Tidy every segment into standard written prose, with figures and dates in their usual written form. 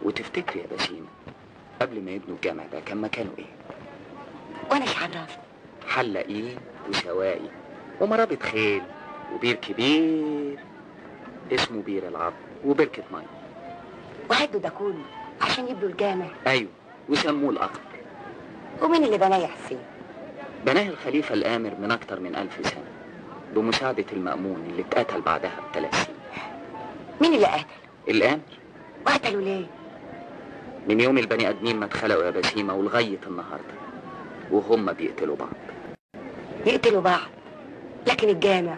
وتفتكري يا بسيمة قبل ما يبنوا الجامع ده كان مكانه ايه؟ وانا مش عرفت. حلاقين وسواقي ومرابط خيل وبير كبير اسمه بير العظم وبركة مية. وعدوا ده كله عشان يبنوا الجامع؟ ايوه، وسموه الأكبر. ومين اللي بناه يا حسين؟ بناه الخليفة الآمر من أكتر من 1000 سنة بمساعدة المأمون اللي اتقتل بعدها ب3 سنين. مين اللي قتله؟ الآمر. وقتلوا ليه؟ من يوم البني آدمين ما اتخلقوا يا بسيمة ولغاية النهاردة وهم بيقتلوا بعض. يقتلوا بعض، لكن الجامع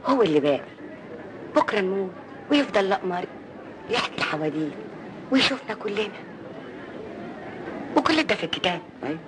هو اللي باقي. بكرة نموت ويفضل الأقمر يحكي الحواديت ويشوفنا كلنا، وكل ده في الكتاب. أيوة.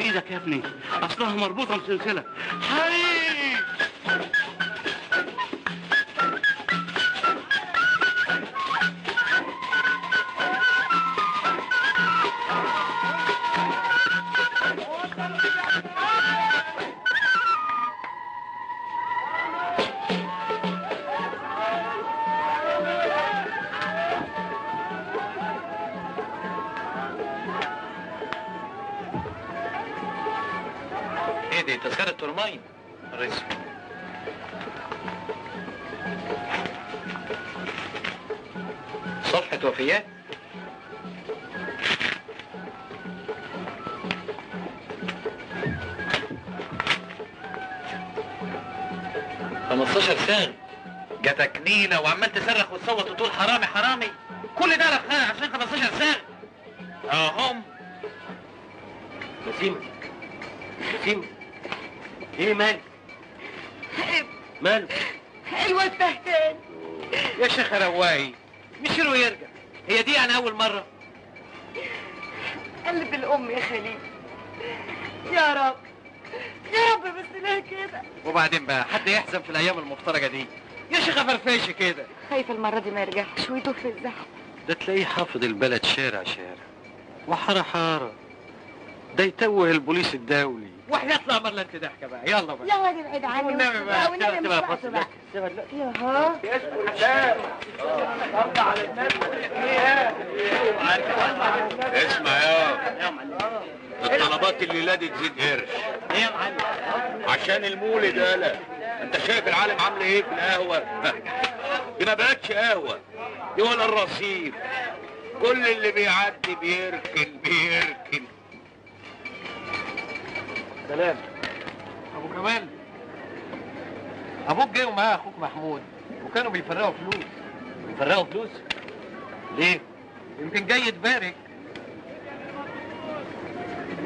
ايدك يا ابني، اصلها مربوطه بسلسله. حي ايه دي تذكرة ترمين؟ رزق صفحة وفيات؟ 15 سنة جاتك نيلة وعمال تصرخ وتصوت وتقول حرامي حرامي، كل ده عشان 15 سنة اهم. نسيمة نسيمة، ايه مالك؟ ماله؟ الواد بهتان. يا شيخ رواي مشيله ويرجع، هي دي يعني أول مرة؟ قلب الام يا خليل، يا رب يا رب بس ليه كده؟ وبعدين بقى حد يحزن في الأيام المفترجة دي؟ يا شيخ فرفاشة كده. خايفه المره دي ما يرجعش ويدوخ في الزحمه. ده تلاقيه حافظ البلد شارع شارع وحارة حارة، ده يتوه البوليس الدولي. واحنا اطلع مرة انت ضحكة بقى، يلا بقى يلا نبعد عنه والنبي بقى والنبي مش وقته بقى. ياها اسمع يا الطلبات الليله دي تزيد قرش. ايه يا معلم؟ عشان المولد يالا. انت شايف العالم عامله ايه في القهوه؟ دي ما بقتش قهوه، دي ولا الرصيف. كل اللي بيعدي بيركن. سلام ابو كمال، ابوك جاي ومعاه اخوك محمود وكانوا بيفرقوا فلوس. بيفرقوا فلوس؟ ليه؟ يمكن جاي يتبارك.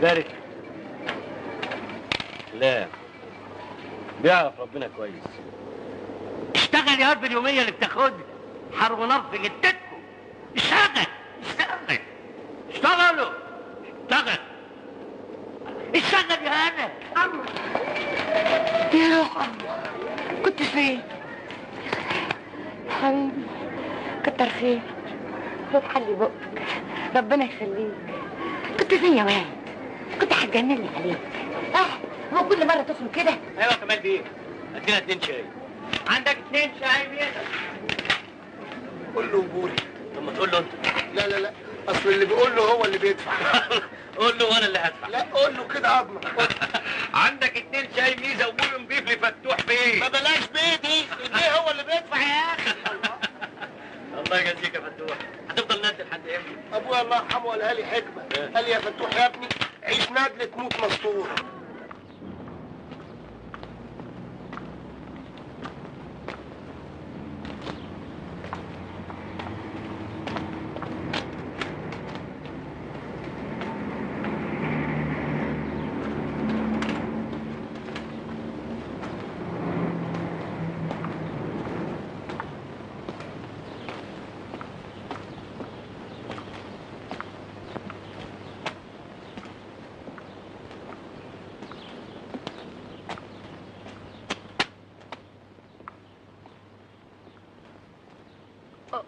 بارك؟ لا، بيعرف ربنا كويس. اشتغل يا رب اليومية اللي بتاخدها، حرب ونار في جدتكم. اشتغل اشتغلوا اشتغل يا انا. يا روح الله، كنت فين؟ حبيبي كتر خير، خد حلي بقك ربنا يخليك. كنت فين يا واد؟ كنت هتجنني عليك. هو كل مرة تخرج كده؟ ايوه كمال بيه، ادينا 2 شاي. عندك 2 شاي بيه؟ قول له قبولي. لما تقول له انت. لا اصل اللي بيقول له هو اللي بيدفع. قول له وانا اللي هدفع. لا قول له كده اضمن. عندك 2 شاي ميزه وقول نضيف لفتوح بيه. ما بلاش بيتي، البيه هو اللي بيدفع يا اخي. الله يجازيك يا فتوح، هتفضل نادل لحد امتى؟ ابويا الله يرحمه قالها لي حكمه، قال لي يا فتوح يا ابني عيش نادل تموت مستور.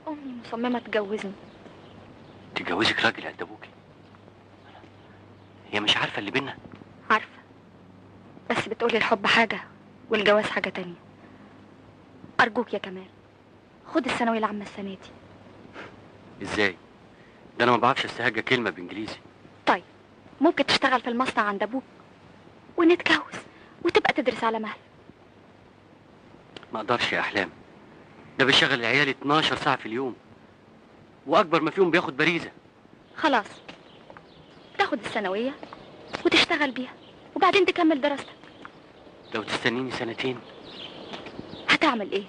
أمي مصممة تجوزني. تجوزك راجل قد ابوكي؟ هي مش عارفه اللي بينا؟ عارفة، بس بتقولي الحب حاجة والجواز حاجة تانية. أرجوك يا كمال، خد الثانوية العامة السنة دي. ازاي؟ ده انا ما بعرفش استهجى كلمه بانجليزي. طيب ممكن تشتغل في المصنع عند أبوك ونتجوز وتبقى تدرس على مهل. ما اقدرش يا احلام، ده بيشغل العيال 12 ساعه في اليوم، واكبر ما فيهم بياخد باريزه. خلاص تاخد الثانوية وتشتغل بيها وبعدين تكمل دراستك. لو تستنيني 2 سنين هتعمل ايه؟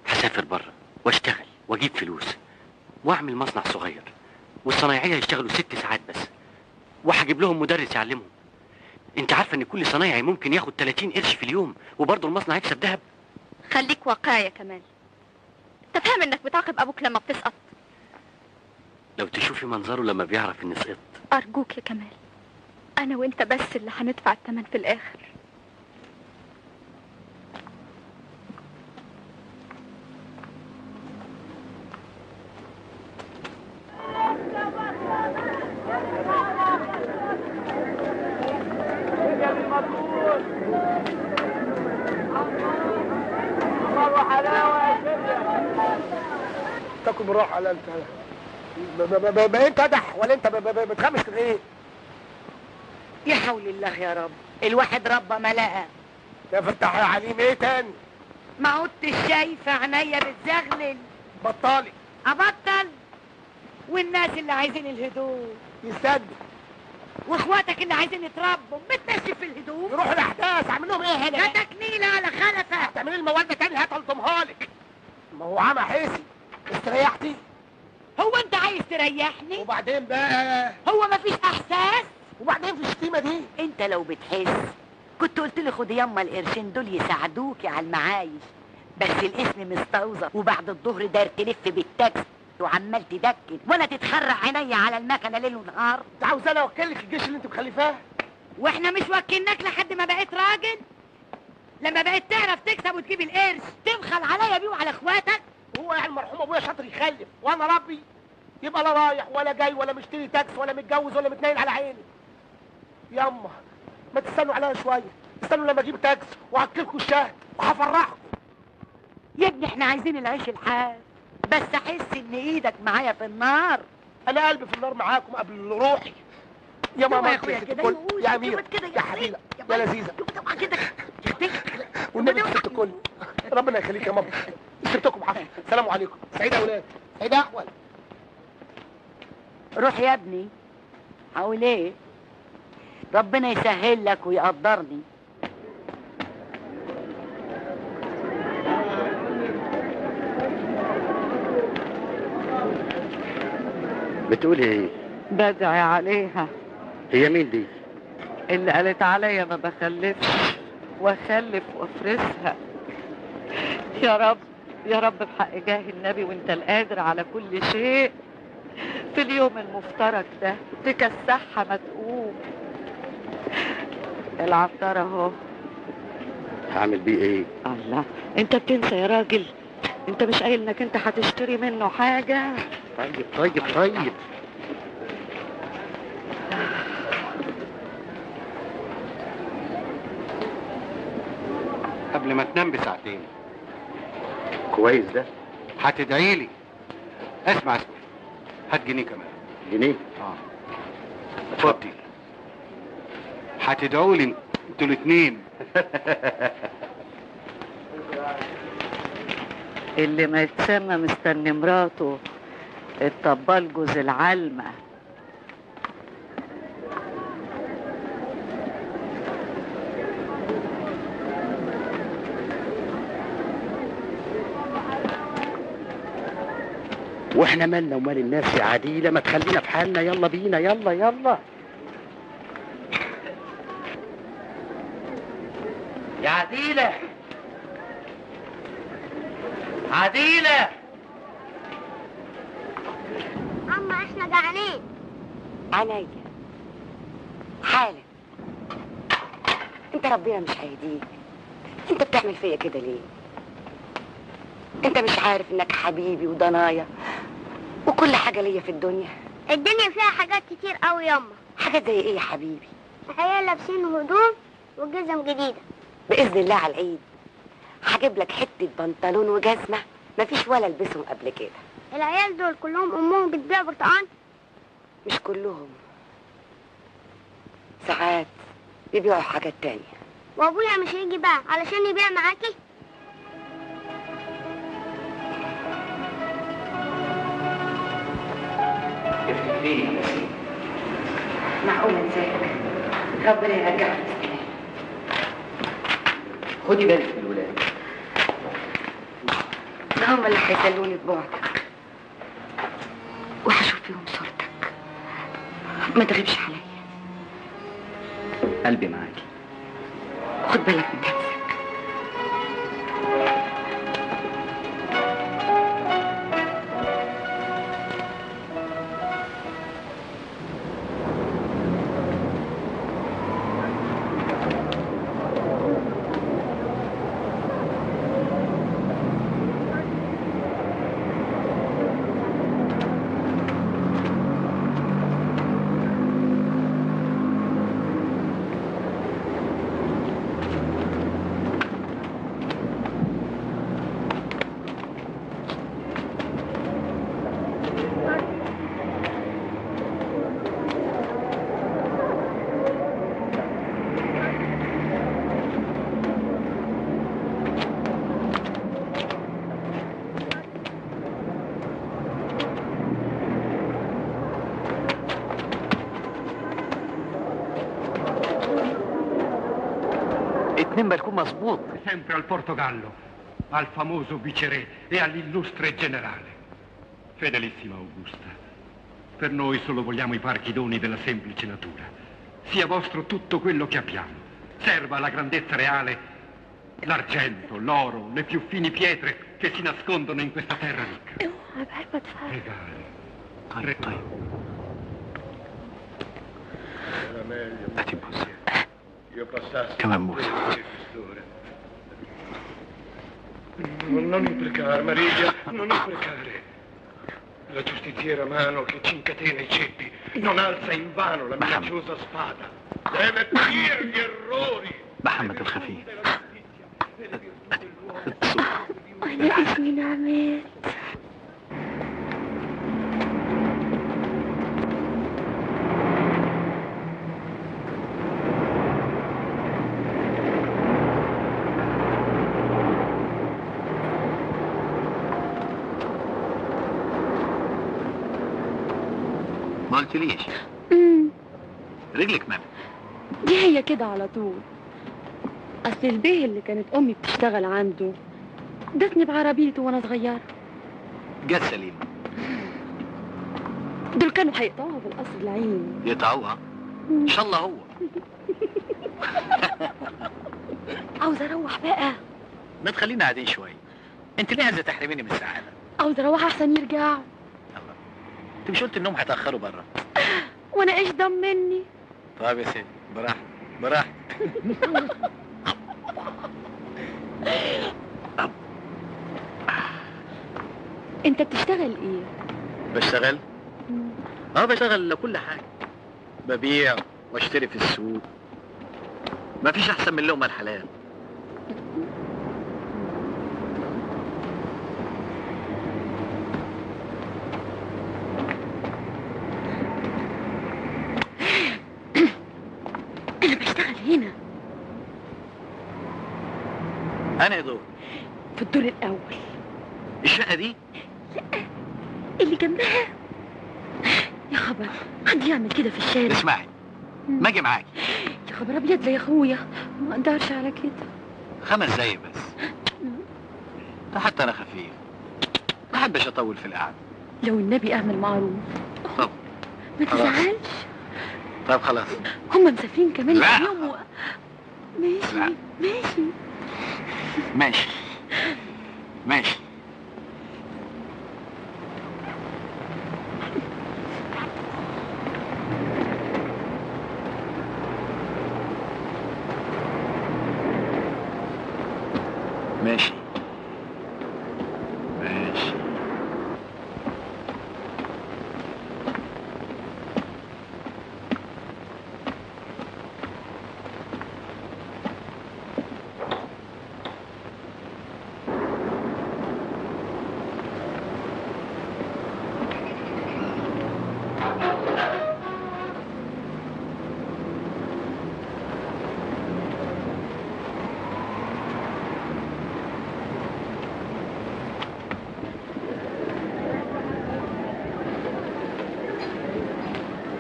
هسافر بره واشتغل واجيب فلوس واعمل مصنع صغير، والصنايعيه يشتغلوا 6 ساعات بس، وهجيب لهم مدرس يعلمهم. انت عارفه ان كل صنايعي ممكن ياخد 30 قرش في اليوم وبرضه المصنع يكسب دهب؟ خليك واقعي يا كمال، تفهم انك بتعاقب ابوك لما بتسقط. لو تشوفي منظره لما بيعرف اني سقطت. ارجوك يا كمال، انا وانت بس اللي هندفع الثمن في الاخر. تاكل بالراحه. على انت بقيت قدح ولا انت بتخمس في ايه؟ يا حول الله يا رب، الواحد ربى ما لقى. يا فتح يا عليم ايه تاني؟ ما عدتش شايفه عينيا بتزغلل. بطالي. ابطل، والناس اللي عايزين الهدوء يصدق واخواتك اللي عايزين يتربوا بتنشف في الهدوم. يروحوا الاحداث اعمل لهم ايه هنا؟ ده تكنيله على خلفه. هتعملي الموال ده تاني هتلطمها لك. ما هو عمى حيسي استريحتي. هو انت عايز تريحني؟ وبعدين بقى هو مفيش احساس؟ وبعدين في الشتيمه دي؟ انت لو بتحس كنت قلت لي خد يما القرشين دول يساعدوكي على المعايش، بس الاسم مستوظف وبعد الظهر داير تلف بالتاكسي وعمال تدكن وانا تتخرع عينيا على المكنه ليل ونهار. انت عاوزاني اوكلك الجيش اللي انت مخلفاه؟ واحنا مش وكلناك لحد ما بقيت راجل؟ لما بقيت تعرف تكسب وتجيب القرش تبخل عليا بيه وعلى اخواتك؟ هو يعني المرحوم ابويا شاطر يخلف وانا ربي؟ يبقى لا رايح ولا جاي ولا مشتري تاكس ولا متجوز ولا متنايل على عيني. ياما ما تستنوا عليا شويه، استنوا لما اجيب تاكس وهاكلكوا الشهد وهفرحكم. يا ابني احنا عايزين العيش الحال، بس احس ان ايدك معايا في النار. انا قلبي في النار معاكم قبل روحي. يا ماما يا اخويا كده يا امير يا حبيبه يا لذيذه كده والنبي ست الكل. ربنا يخليك يا ماما، سبتكم عافيه. السلام عليكم. سعيد يا اولاد. سعيد يا احول. روح يا ابني. حاول ايه؟ ربنا يسهل لك ويقدرني. بتقولي ايه؟ بدعي عليها. هي مين دي؟ اللي قالت عليا ما بخلفش واخلف وافرسها. يا رب يا رب بحق جاه النبي وانت القادر على كل شيء، في اليوم المفترج ده تكسحها ما تقوم. العطار اهو. هعمل بيه ايه؟ الله، انت بتنسى يا راجل؟ انت مش قايل انك انت هتشتري منه حاجة؟ طيب قبل ما تنام بساعتين. كويس ده. هتدعي لي. اسمع هات جنيه كمان. جنيه؟ اتفضل. هتدعوا لي انتوا الاثنين. اللي ما يتسمى مستني مراته الطبال جوز العلمة. واحنا مالنا ومال الناس يا عديلة؟ ما تخلينا في حالنا. يلا بينا يلا. يا عديلة عديلة. عم احنا جعانين. عينيا حالا. انت ربنا مش هيهديك. انت بتعمل فيا كده ليه؟ انت مش عارف انك حبيبي وضنايا وكل حاجة ليا في الدنيا؟ الدنيا فيها حاجات كتير قوي ياما. حاجات زي ايه يا حبيبي؟ العيال لابسين هدوم وجزم جديدة. بإذن الله على العيد هجيب لك حتة بنطلون وجزمة مفيش ولا البسهم قبل كده. العيال دول كلهم امهم بتبيع برتقان؟ مش كلهم، ساعات بيبيعوا حاجات تانية. وابويا مش هيجي بقى علشان يبيع معاكي؟ تفتكريني يا مسكين؟ معقول انساك؟ ربنا يرجعك بالسلامة. خدي بالك من الولاد. ده هم اللي هيسلوني ببعدك وهشوف فيهم صورتك. ما تغيبش عليا. قلبي معاكي. خد بالك من نفسك. اتنين بالكم مظبوط. Sempre al Portogallo, al famoso viceré e all'illustre generale. Fedelissima Augusta, per noi solo vogliamo i parchi doni della semplice natura. Sia vostro tutto quello che abbiamo. Serva alla grandezza reale l'argento, l'oro, le più fini pietre che si nascondono in questa terra ricca. Regali. طيب. Era meglio. هاتي بوسة. Io passassi. كمان بوسة. Non imprecare, Maria, non imprecare. La giustiziera mano che ci incatena i ceppi non alza in vano la minacciosa spada. Deve punire gli errori. محمد الخفيف. أنا اسمي نعمات. ما قلتليش رجلك مالك؟ دي هي كده على طول. اصل البيه اللي كانت امي بتشتغل عنده دتني بعربيته وانا صغيره. جت سليمة. دول كانوا هيقطعوها بالقصر العيني. يقطعوها؟ ان شاء الله هو. عاوزه اروح بقى. ما تخلينا قاعدين شوية. انت ليه عايزة تحرميني من السعادة؟ عاوزه اروح احسن يرجعوا. انت مش قلت انهم هيتأخروا بره؟ وانا ايش ضمني؟ طيب يا سيدي براحتك براحتك. انت بتشتغل ايه؟ بشتغل؟ بشتغل كل حاجة. ببيع واشتري في السوق. مفيش احسن من لقمة الحلال. انا بشتغل هنا. انا يا دور في الدور الاول. الشقة دي؟ لا اللي جنبها. يا خبر حد يعمل كده في الشارع؟ اسمعي ما اجي معاكي. يا خبر ابيض زي اخويا ما اقدرش على كده. 5 دقايق بس. ده حتى انا خفيف ما احبش اطول في القعده. لو النبي اعمل معروف. طب ما تزعلش. طب خلاص. هم مسافرين كمان لا. يوم ماشي لا. ماشي ماشي ماشي. ماشي ماشي.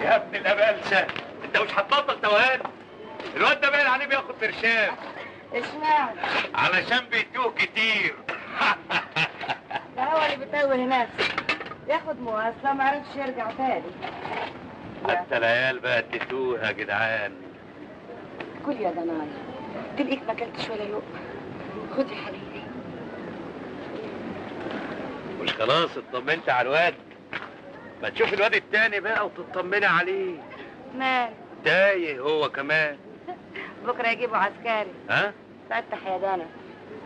يا ابن الابلسه انت مش هتبطل توهان. الواد ده باين عليه بياخد برشام. اشمعنى؟ علشان بيدوه كتير. ده هو اللي بيتوه نفسه. ياخد مواصلة ما عرفش يرجع تاني. حتى العيال بقت تتوه يا جدعان. كل يا ضنايا تلاقيك ما اكلتش ولا لقمة. خد يا حبيبي. مش خلاص اطمنت على الواد؟ ما تشوف الواد التاني بقى وتطمني عليه. مال؟ تايه هو كمان. بكرة يجيبوا عسكري. ها؟ فتح يا دنا.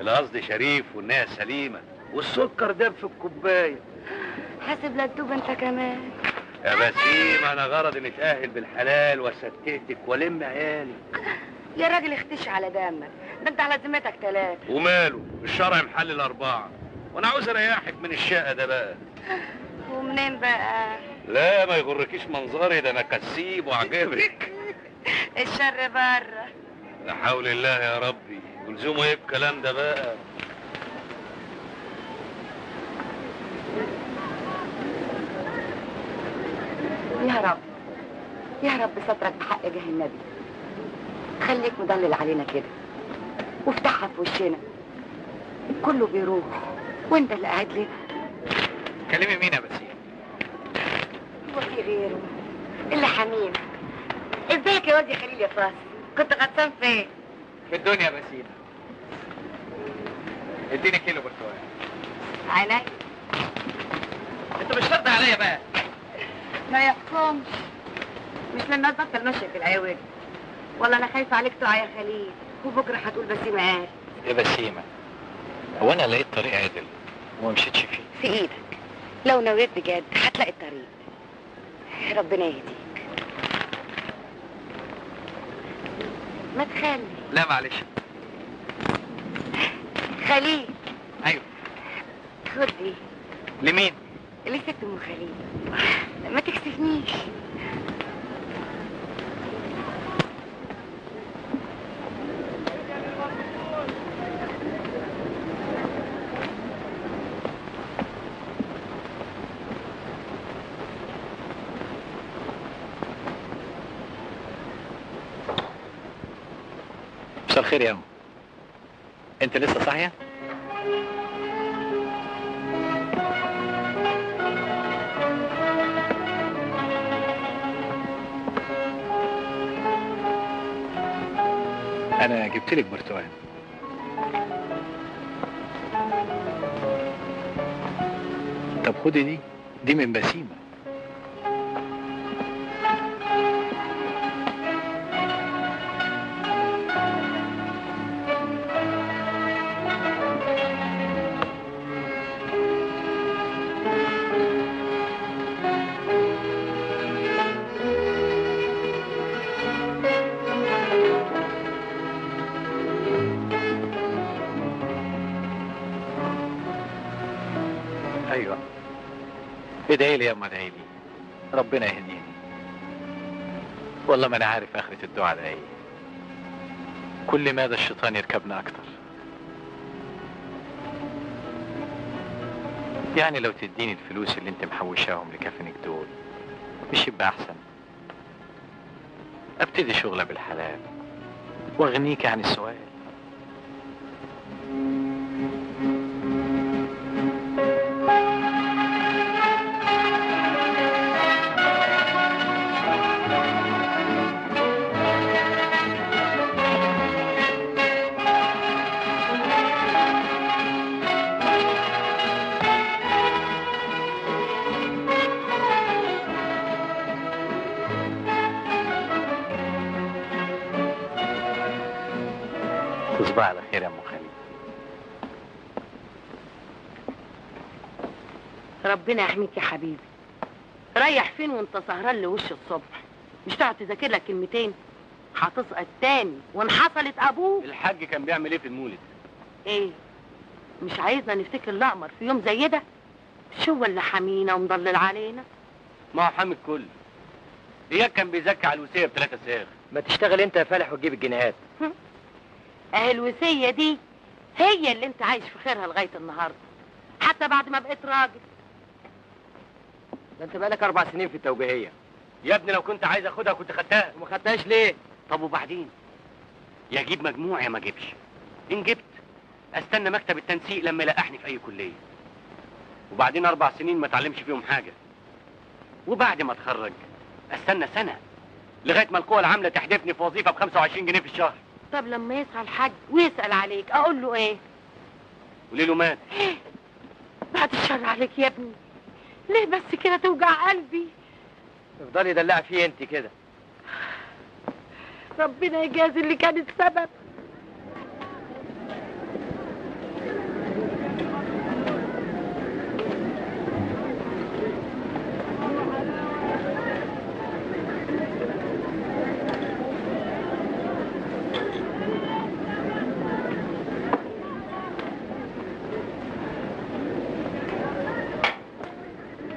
القصد شريف والنية سليمة والسكر داب في الكوباية. حاسب لا تدوب انت كمان. يا بسيم انا غرضي نتأهل بالحلال وستهتك والم عيالي. يا راجل اختش على دمك، ده انت على ذمتك 3. وماله؟ الشرع محلل 4 وانا عاوز اريحك من الشقة ده بقى. ومنين بقى؟ لا ما يغركيش منظري، ده انا كسيب وعجبك. الشر بره. لا حول الله يا ربي، ولزومه ايه الكلام ده بقى؟ يا رب يا رب سترك بحق جاه النبي. خليك مدلل علينا كده. وافتحها في وشنا. كله بيروح وانت اللي قاعد لنا. كلمي مين يا بسيم؟ هو في غيره اللي حميم. ازيك يا واد يا خليل يا فراس؟ كنت غطسان فين؟ في الدنيا يا بسيم. اديني كيلو برتقال. عيني. انت مش شرط عليا بقى. ما يحكمش. مش لما تبطل ماشيه في العوج. والله انا خايفه عليك تقع يا خليل، وبكره هتقول بسيمه قال. يا بسيمة، هو انا لقيت طريق عدل وما مشيتش فيه؟ في ايدك. لو نويت بجد هتلاقي الطريق. ربنا يهديك. ما تخلي. لا معلش. خليل. ايوه. خد دي. لمين؟ لست ام خليل. ما تكسفنيش. مساء الخير يا أم. انت لسه صاحيه؟ انا جبت لك برتقال. طب خدي دي من بسيمه. ايوه، ادعي لي يا ادعي لي ربنا يهديني. والله ما انا عارف اخرة الدعاء ده ايه. كل ماذا الشيطان يركبنا اكتر. يعني لو تديني الفلوس اللي انت محوشاهم لكفنك دول مش يبقى احسن؟ ابتدي شغلة بالحلال واغنيك عن السؤال. تصبح على خير يا ام خالد. ربنا يحميك يا حبيبي. رايح فين وانت سهران لوش الصبح؟ مش تقعد تذاكر لك كلمتين؟ هتسقط تاني وان حصلت ابوك. الحاج كان بيعمل ايه في المولد؟ ايه؟ مش عايزنا نفتكر الاقمر في يوم زي ده؟ مش هو اللي حامينا ومضلل علينا؟ ما هو حامي الكل. اياك كان بيزكي على الوسيه ب3 صاغ. ما تشتغل انت يا فالح وتجيب الجنيهات. اهي الوسيه دي هي اللي انت عايش في خيرها لغايه النهارده، حتى بعد ما بقيت راجل. ده انت بقالك 4 سنين في التوجيهيه. يا ابني لو كنت عايز اخدها كنت خدتها. وما خدتهاش ليه؟ طب وبعدين؟ يا اجيب مجموع يا ما اجيبش. ان جبت استنى مكتب التنسيق لما يلقحني في اي كليه. وبعدين 4 سنين ما اتعلمش فيهم حاجه. وبعد ما اتخرج استنى سنه لغايه ما القوى العامله تحدفني في وظيفه ب25 جنيه في الشهر. طب لما يسعى الحاج ويسأل عليك اقول له ايه؟ قولي له مات. بعد الشر عليك يا ابني. ليه بس كده توجع قلبي؟ تفضلي دلع فيه انت كده. ربنا يجازي اللي كان السبب.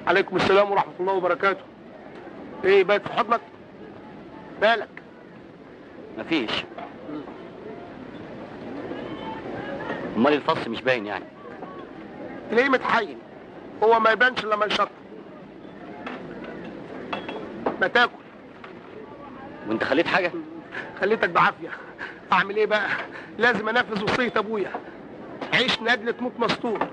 عليكم السلام ورحمة الله وبركاته. ايه بايت في حضنك؟ مالك؟ مفيش. امال الفص مش باين يعني؟ تلاقيه متحين. هو ما يبانش الا لما يشطر. ما تاكل. وانت خليت حاجة؟ خليتك بعافية. اعمل ايه بقى؟ لازم انفذ وصيه ابويا، عيش ندل تموت مستور.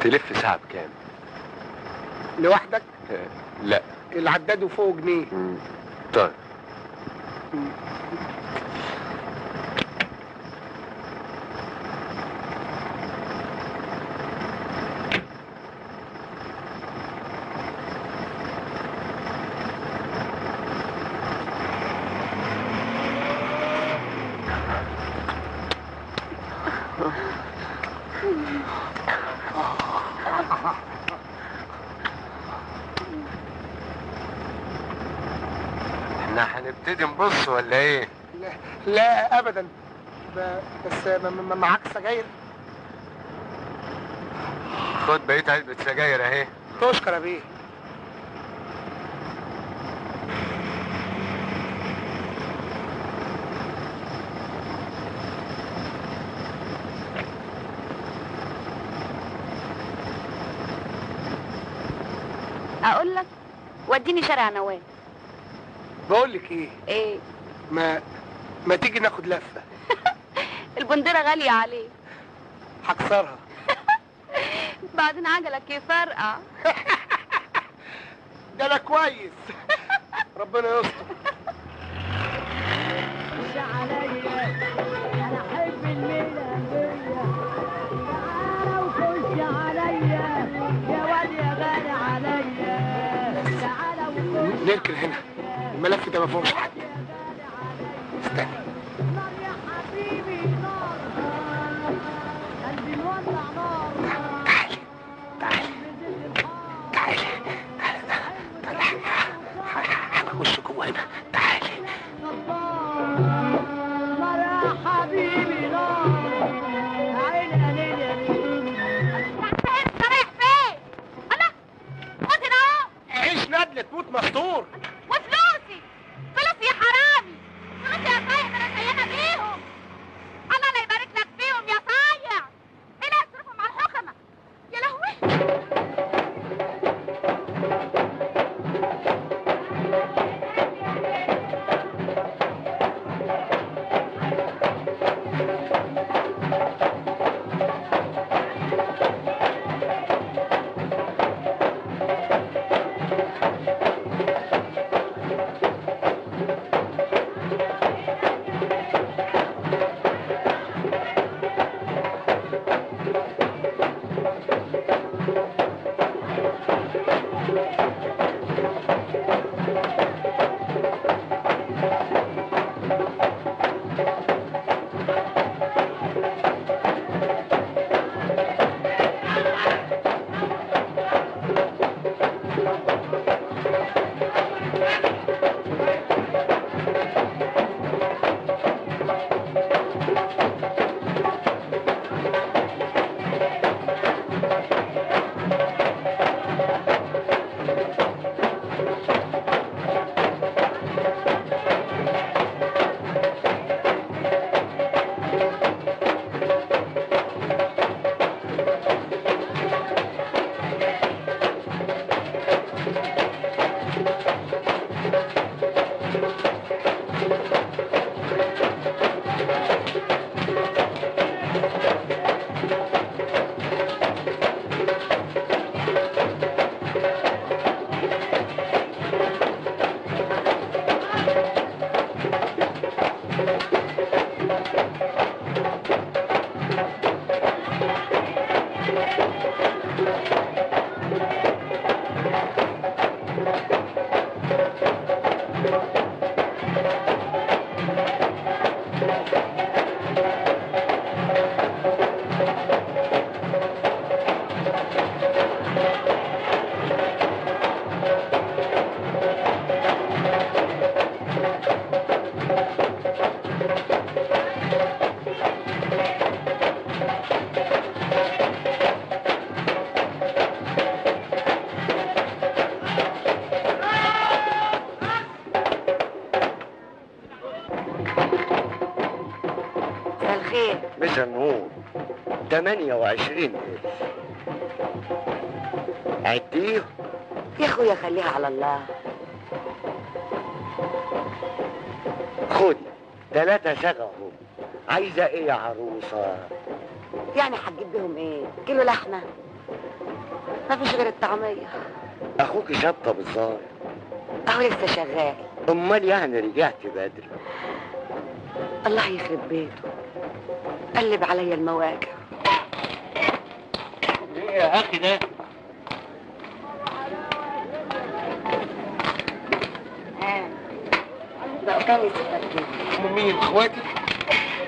تلف ساعة بكام؟ لوحدك؟ لا. العداد وفوق جنيه. طيب. احنا هنبتدي نبص ولا ايه؟ لا ابدا، بس معاك سجاير؟ خد بقيت علبة سجاير اهي. تشكر يا بيه. اقول لك وديني شارع نوال. بقول لك ايه؟ ايه؟ ما تيجي ناخد لفه؟ البندره غاليه عليه. هكسرها. بعدين عجلك يفرقع. ده انا كويس. ربنا يستر. خش عليا انا احب الليله بيا، تعالى وخش عليا يا واد يا غالي عليا، تعالى وخش. نركن هنا، الملف ده ما فيهوش حد. استنى. نار يا حبيبي نار، قلبي مولع نار. تعالي هنخش جوه هنا. تعالي. نار يا حبيبي نار، عيني يا ليل يا ليل. انت رايح فين؟ الله، خد هنا اهو. عيش ندل تموت مستور. وفلوسي، فلوسي يا حرامي، فلوسي يا سايق. 20 قرش. عديهم. يا اخويا خليها على الله. خدي 3 شغل اهو. عايزه ايه يا عروسه؟ يعني هتجيب بيهم ايه؟ كيلو لحمه؟ مفيش غير الطعميه. اخوك شطه بالظاهر. اهو لسه شغال. امال يعني رجعت بدري؟ الله يخرب بيته، قلب عليا المواجع. ايه يا اخي ده؟ بقوا كام يستفدوا؟ مين اخواتي؟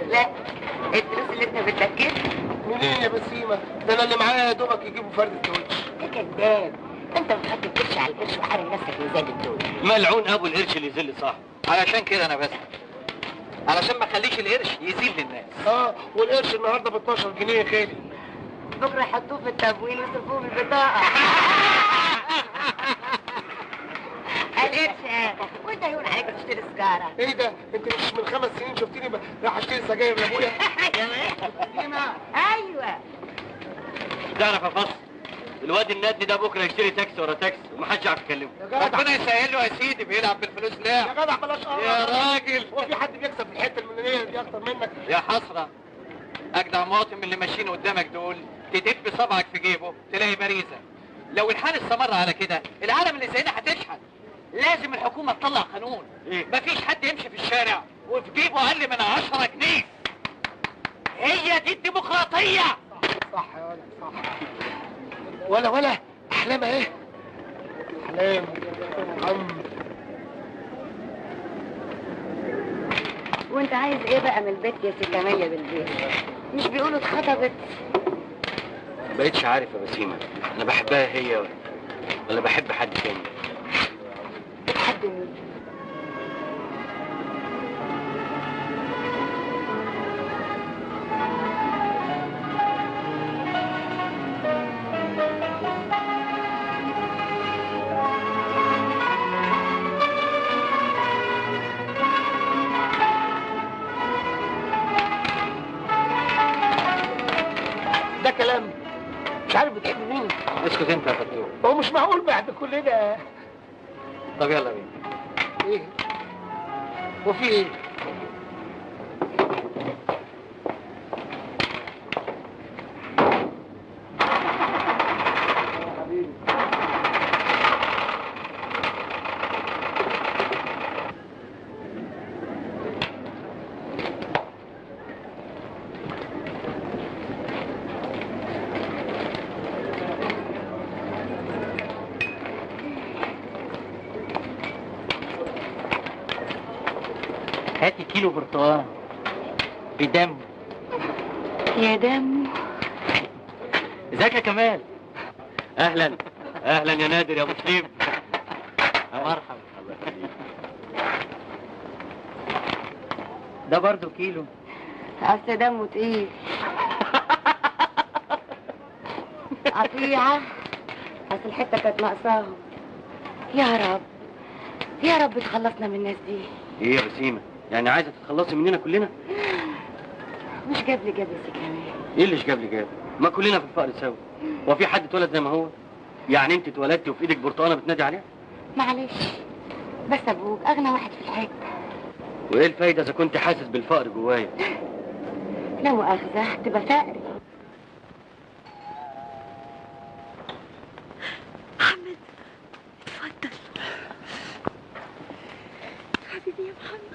لا، الفلوس اللي انت بتذكرها. منين يا بسيمه؟ ده انا اللي معايا يا دوبك يجيبوا فرد الكاوتش. يا كداب، انت بتحط القرش على القرش وحارم نفسك ميزان الدول. ملعون ابو القرش اللي يذل صاحبه. علشان كده انا بسأل، علشان ما اخليش القرش يذل للناس. والقرش النهارده ب 12 جنيه يا خالي. بكره يحطوه في التموين ويصرفوه من البطاقه. القرش وانت يهون عليك تشتري سيجاره. ايه ده؟ انت مش من 5 سنين شفتيني رايح اشتري سجاير لابويا؟ ايوه. تعرف يا فصل، الواد الندي ده بكره يشتري تاكسي ورا تاكسي ومحدش يعرف يكلمه. ربنا يسهل له يا سيدي، بيلعب بالفلوس لعب. يا جدع بلاش يا راجل، هو في حد بيكسب في الحته المنيه دي اكتر منك؟ يا حسره، اجدع مواطن من اللي ماشيين قدامك دول تدب صبعك في جيبه تلاقي باريزه. لو الحال استمر على كده العالم اللي زينا هتشحن. لازم الحكومه تطلع قانون. مفيش حد يمشي في الشارع وفي جيبه اقل من 10 جنيه. هي دي الديمقراطيه. صح يا ولد صح. ولا احلام ايه؟ احلام عم. وانت عايز ايه بقى من البيت يا ست مية بالبيت؟ مش بيقولوا اتخطبت؟ ما بقتش عارف يا بسيمه، انا بحبها هي ولا بحب حد تاني. بتحب مين؟ ده كلام مش عارف بتحب مين. اسكت انت يا فتوح. هو مش معقول بعد كل ده. طب يلا بينا. ايه؟ وفي ايه؟ هاتي كيلو برتقال بدم. يا دم. ازيك يا كمال؟ اهلا اهلا يا نادر يا ابو سليم. مرحبا. ده برضو كيلو. اصل دمه تقيل. قطيعة. اصل الحتة كانت ناقصاهم. يا رب يا رب تخلصنا من الناس دي. ايه يا بسيمه؟ يعني عايزه تتخلصي مننا كلنا؟ مش جاب لي يا كمان. ايه اللي جاب لي جاب؟ ما كلنا في الفقر سوا. هو في حد اتولد زي ما هو؟ يعني انت اتولدتي وفي ايدك برتقانه بتنادي عليها؟ معلش، بس ابوك اغنى واحد في الحته. وايه الفايده اذا كنت حاسس بالفقر جوايا؟ لا مؤاخذه تبقى فقري. محمد اتفضل حبيبي يا محمد.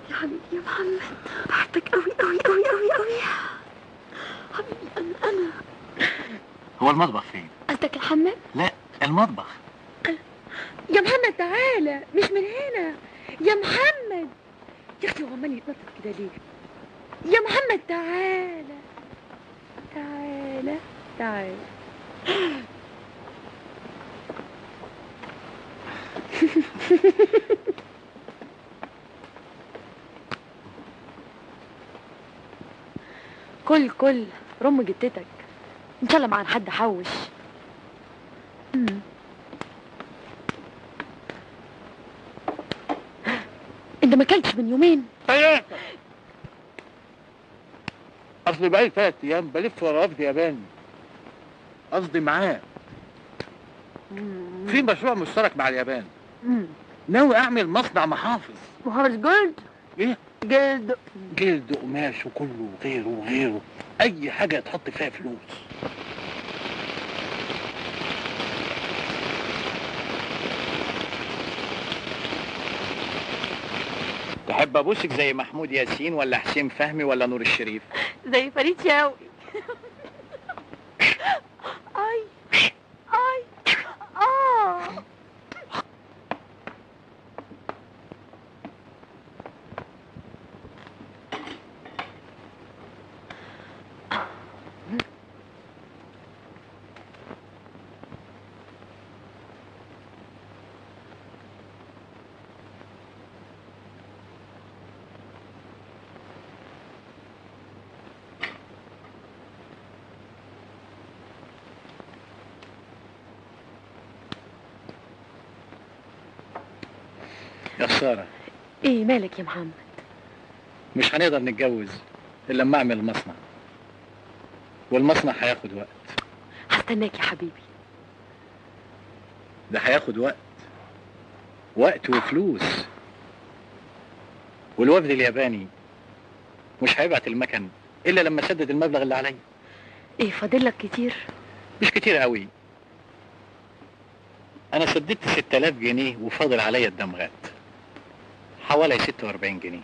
يا حبيبي يا محمد، بحبك قوي قوي قوي قوي قوي حبيبي. انا هو المطبخ فين؟ قصدك الحمام؟ لا المطبخ. يا محمد تعالى، مش من هنا يا محمد. يا اختي هو عمال يتنطط كده ليه؟ يا محمد تعالى تعالى تعالى. كل رم جتتك ان شاء الله مع حد حوش. انت ما اكلتش من يومين؟ ثلاثة. اصل بقالي 3 ايام بلف ورا وفد ياباني. قصدي معاه في مشروع مشترك مع اليابان. ناوي اعمل مصنع محافظ. محافظ جلد؟ ايه؟ جلد. جلد قماش وكله وغيره وغيره، اي حاجه يتحط فيها فلوس. تحب ابوسك زي محمود ياسين ولا حسين فهمي ولا نور الشريف؟ زي فريد شوقي. اي اي يا خساره. ايه مالك يا محمد؟ مش هنقدر نتجوز الا لما اعمل المصنع، والمصنع هياخد وقت. هستناك يا حبيبي. ده هياخد وقت وفلوس، والوفد الياباني مش هيبعت المكن الا لما اسدد المبلغ اللي عليا. ايه فاضلك كتير؟ مش كتير قوي، انا سددت 6000 جنيه وفاضل عليا الدمغات حوالي 46 جنيه.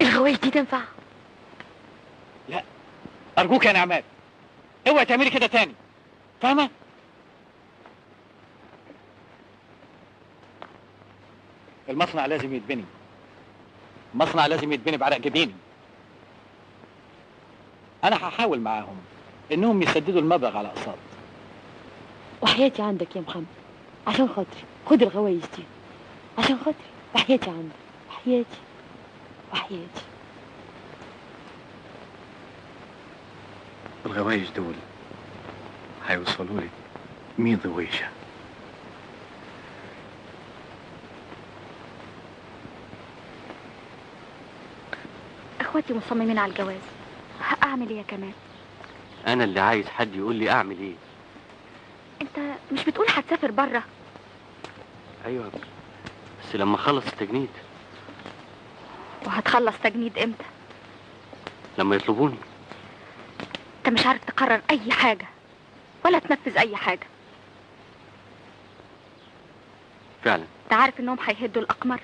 الغوايش دي تنفع؟ لا ارجوك يا نعمات، اوعي تعملي كده تاني، فاهمه؟ المصنع لازم يتبني، المصنع لازم يتبني بعرق جبيني. انا هحاول معاهم انهم يسددوا المبلغ على اقساط. وحياتي عندك يا محمد، عشان خاطري خد الغوايش دي، عشان خاطري، وحياتي عندك، وحياتي. الغوايش دول هيوصلوا لك 100 غويشه. اخواتي مصممين على الجواز، اعمل ايه يا كمال؟ انا اللي عايز حد يقول لي اعمل ايه. انت مش بتقول هتسافر بره؟ ايوه بس لما اخلص التجنيد. وهتخلص تجنيد امتى؟ لما يطلبوني. انت مش عارف تقرر اي حاجه ولا تنفذ اي حاجه. فعلا. انت عارف انهم هيهدوا الاقمر؟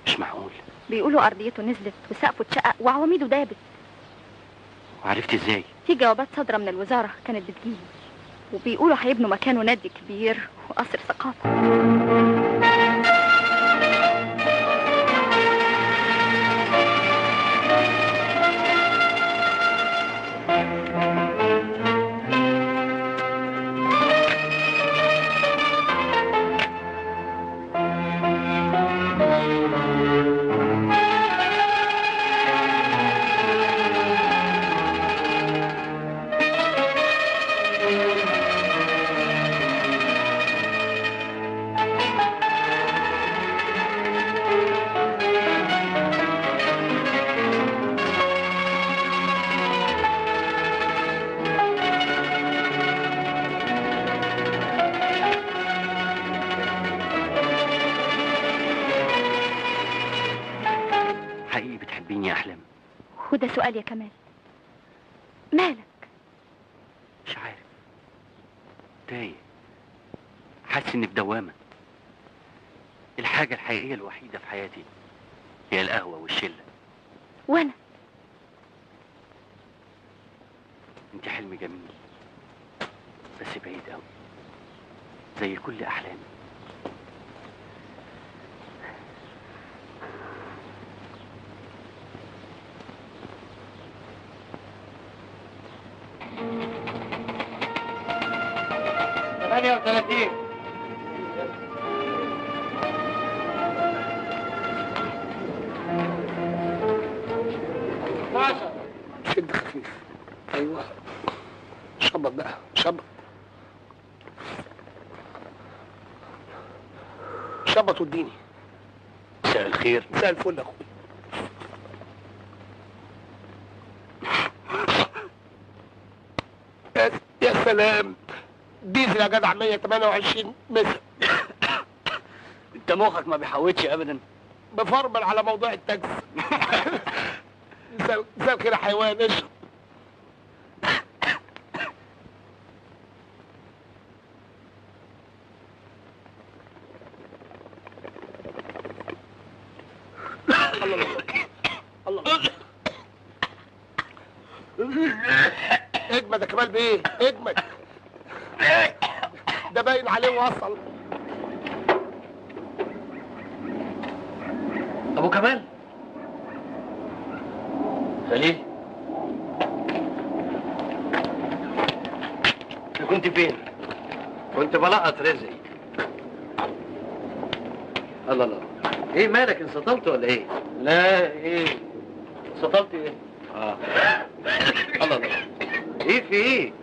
مش معقول. بيقولوا ارضيته نزلت وسقفه اتشقق وعواميده دابت. وعرفت ازاي؟ في جوابات صادره من الوزاره كانت بتجيلي، وبيقولوا هيبنوا مكانه نادي كبير وقصر ثقافه. وده سؤال يا كمال، مالك؟ مش عارف، تايه، حاسس اني في دوامه. الحاجه الحقيقيه الوحيده في حياتي هي القهوه والشله. وانا انت حلم جميل بس بعيد قوي زي كل احلامي. شد خفيف. ايوه شبط بقى، شبط شبط واديني. سهل. مساء الخير. مساء الفل يا اخويا. يا سلام، ديزل يا جدع 128 مسا. انت مخك ما بيحوتش ابدا. بفرمل على موضوع التاكس. مساء الخير يا حيوان، اشرب. الله اجمد يا كمال بيه، اجمد. ده باين عليه وصل. ابو كمال خليل، كنت فين؟ كنت بلقط رزقي. الله الله، ايه مالك، انسطلت ولا ايه؟ لا ايه سطلت ايه؟ الله الله، ايه في ايه؟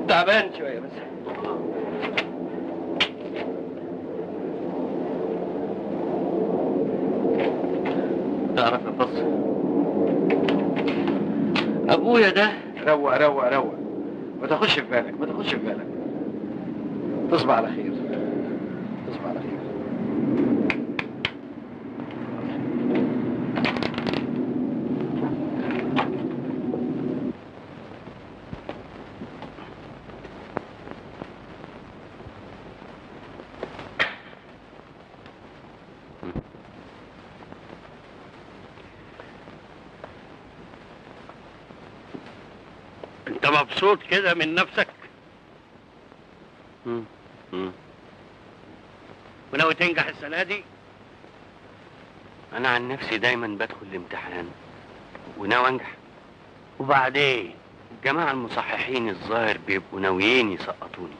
تعبان شويه بس. تعرف يا فصل، ابويا ده روق روق روق، ما تاخدش في بالك ما تاخدش في بالك. تصبح على خير، تصبح على خير. انت مبسوط كده من نفسك؟ وناوي تنجح السنة دي؟ أنا عن نفسي دايما بدخل الامتحان وناوي أنجح. وبعدين الجماعة المصححين الظاهر بيبقوا ناويين يسقطوني.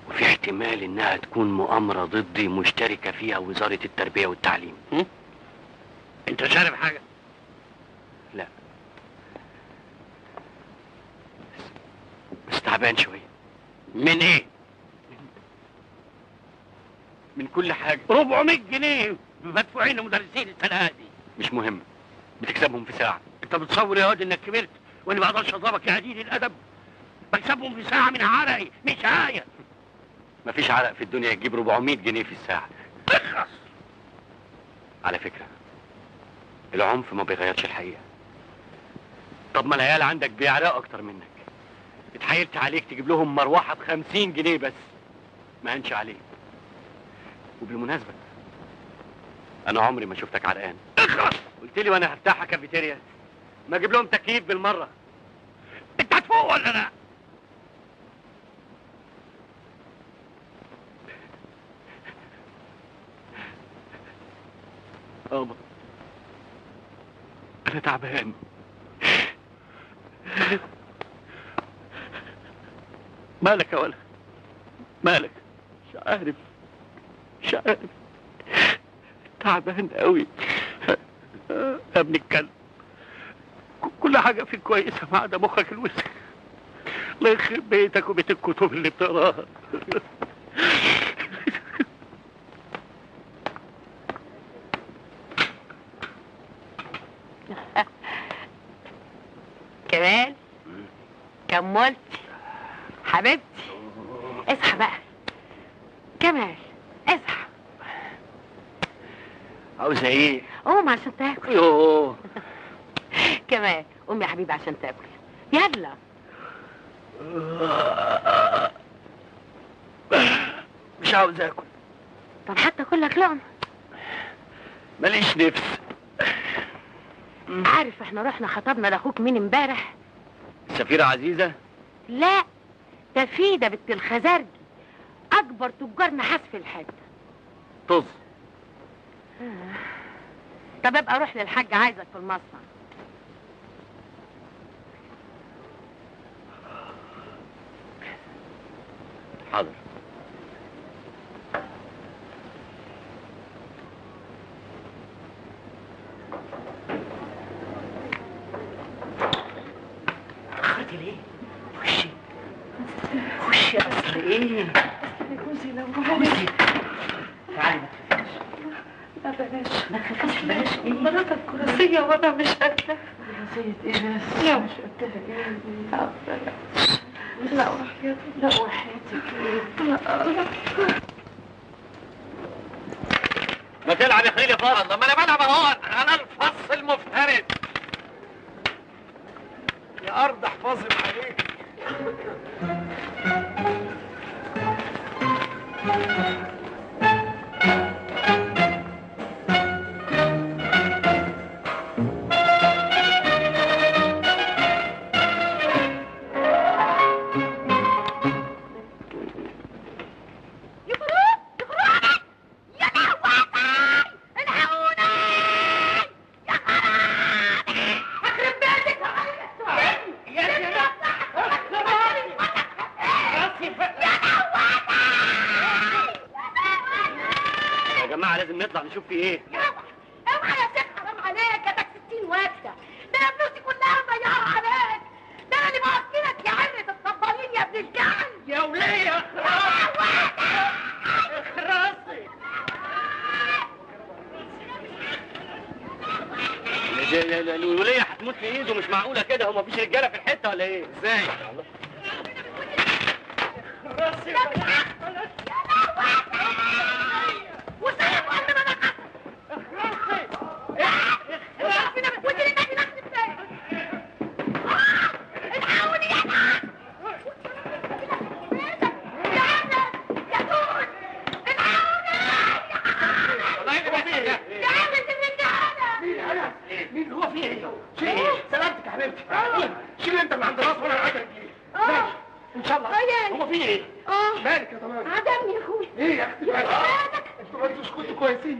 وفي احتمال إنها تكون مؤامرة ضدي مشتركة فيها وزارة التربية والتعليم. أنت شارب حاجة؟ لا، بس تعبان شوية. من ايه؟ من كل حاجة. 400 جنيه مدفوعين لمدرسين السنة دي. مش مهم، بتكسبهم في ساعة. انت بتصور يا واد انك كبرت وانا ما اقدرش اضربك يا عديل الادب؟ بكسبهم في ساعة من عرقي مش آية. مفيش عرق في الدنيا يجيب 400 جنيه في الساعة. اخلص. على فكرة العنف ما بيغيرش الحقيقة. طب ما العيال عندك بيعرقوا اكتر منك. اتحايلت عليك تجيب لهم مروحة ب50 جنيه بس ما هنش عليك. وبالمناسبة انا عمري ما شفتك عرقان. اخلص. قلت لي وانا هفتحها كافيتيريا ما اجيب لهم تكييف بالمرة. انت هتفوق ولا لا؟ بابا انا تعبان. مالك يا ولد؟ مالك؟ مش عارف مش عارف، تعبان قوي يا ابن الكلب. كل حاجة فيك كويسة ما عدا مخك الوسخ. الله يخرب بيتك وبيت الكتب اللي بتقراها. كمال كملتي حبيبتي، اصحى بقى كمال، اصحى. عاوزة ايه؟ قوم عشان تاكل. يوه كمال قوم يا حبيبي عشان تاكل، يلا. مش عاوز اكل. طب حتى كلك لقمة. ماليش نفس. عارف احنا رحنا خطبنا لاخوك مين امبارح؟ السفيرة عزيزة؟ لا، ده فيدة بنت الخزرجي، اكبر تجار نحاس في الحته. طز. طب ابقى روح للحاج عايزك في المصنع. حاضر. اخرتي ليه؟ وشي ايه؟ جوزي لو عرف. تعالي ما تخافيش. لا بلاش بلاش ايه؟ مرات الكراسية وانا مش قادرة. كراسية ايه بس؟ لا مش قدها ايه؟ لا وحياتك لا وحياتك لا ما تلعب يا خليل يا فاضل. الله، ما انا بلعب اهو، انا الفص المفترس. يا ارض احفظي عليك. لازم نطلع نشوف في ايه. اوعى يا شيخ، حرام عليك، جاتك 60 وقته. ده انا فلوسي كلها مضيعه عليك. ده انا اللي موكلك يا عرة الطبالين يا ابن الكلب. يا وليه اخرسي. الولية هتموت في ايده، مش معقولة كده. هو مفيش رجالة في الحتة ولا ايه؟ ازاي؟ مين هو في ايه؟ سلامتك يا حبيبتي. شيل انت من عند راس وانا قاعد ماشي ان شاء الله. هو في ايه؟ مالك يا تمام؟ عدمني يا اخويا. ايه يا اختي مالك؟ انتوا ما انتوش كنتوا كويسين.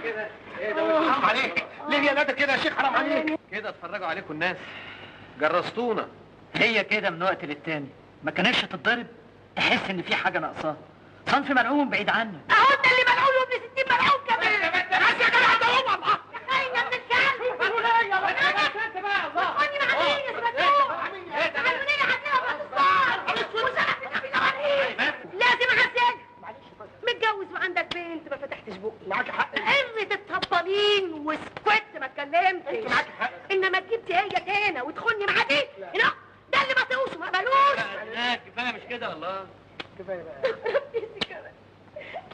كده ايه ده؟ حرام عليك. ليه يا ندى كده يا شيخ؟ حرام عليك. كده اتفرجوا عليكم الناس، جرستونا. هي كده من وقت للتاني، ما كانتش تتضرب تحس ان في حاجه ناقصاها. صنف ملعون بعيد عنك. اهو انت اللي ملعون وابن 60 ملعون كمان. بس يا جدع ده هم الله. يا خاين يا ابن الكلب. قالوا ليه يا باشا؟ انت بقى الله. خدني مع مين يا سبتوه؟ قالوا ليه عندنا لازم احسن. متجوز وعندك بنت ما فتحتش بقك. معاك حق. قرة الطبالين وسكت ما اتكلمتش. انت معاك حق. انما تجيبتي هي هنا وتخوني مع دي. لا ده اللي ما طيقوش وما قبلوش. لا كفاية مش كده والله. كفايه بقى.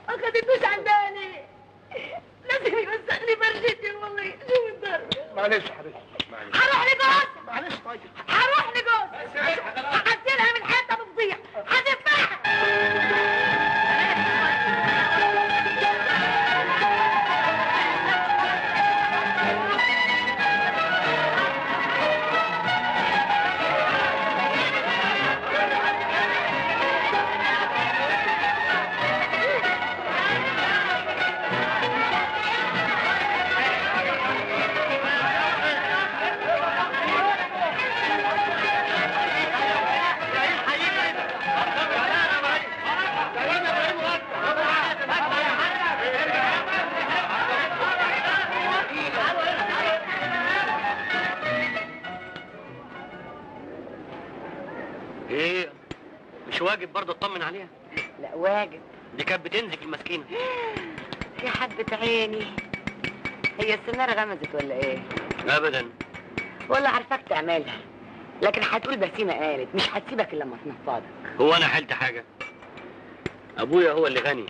ما خدتوش عندها ليه؟ لازم يوسخ لي فرشتي والله. شوف الضرب. معلش يا حبيبتي معلش. هروح لجوزها. معلش طيب. هروح لجوزها. هحسنها من حته بفضيح. هدفعها. ايه؟ مش واجب برضه اطمن عليها؟ لا واجب. دي كانت بتنزف المسكينة. يا حبة عيني، هي السنارة غمزت ولا ايه؟ ابدا. ولا عارفاك تعملها، لكن هتقول بسيمة قالت مش هتسيبك الا لما تنفضك. هو انا حلت حاجة؟ ابويا هو اللي غني،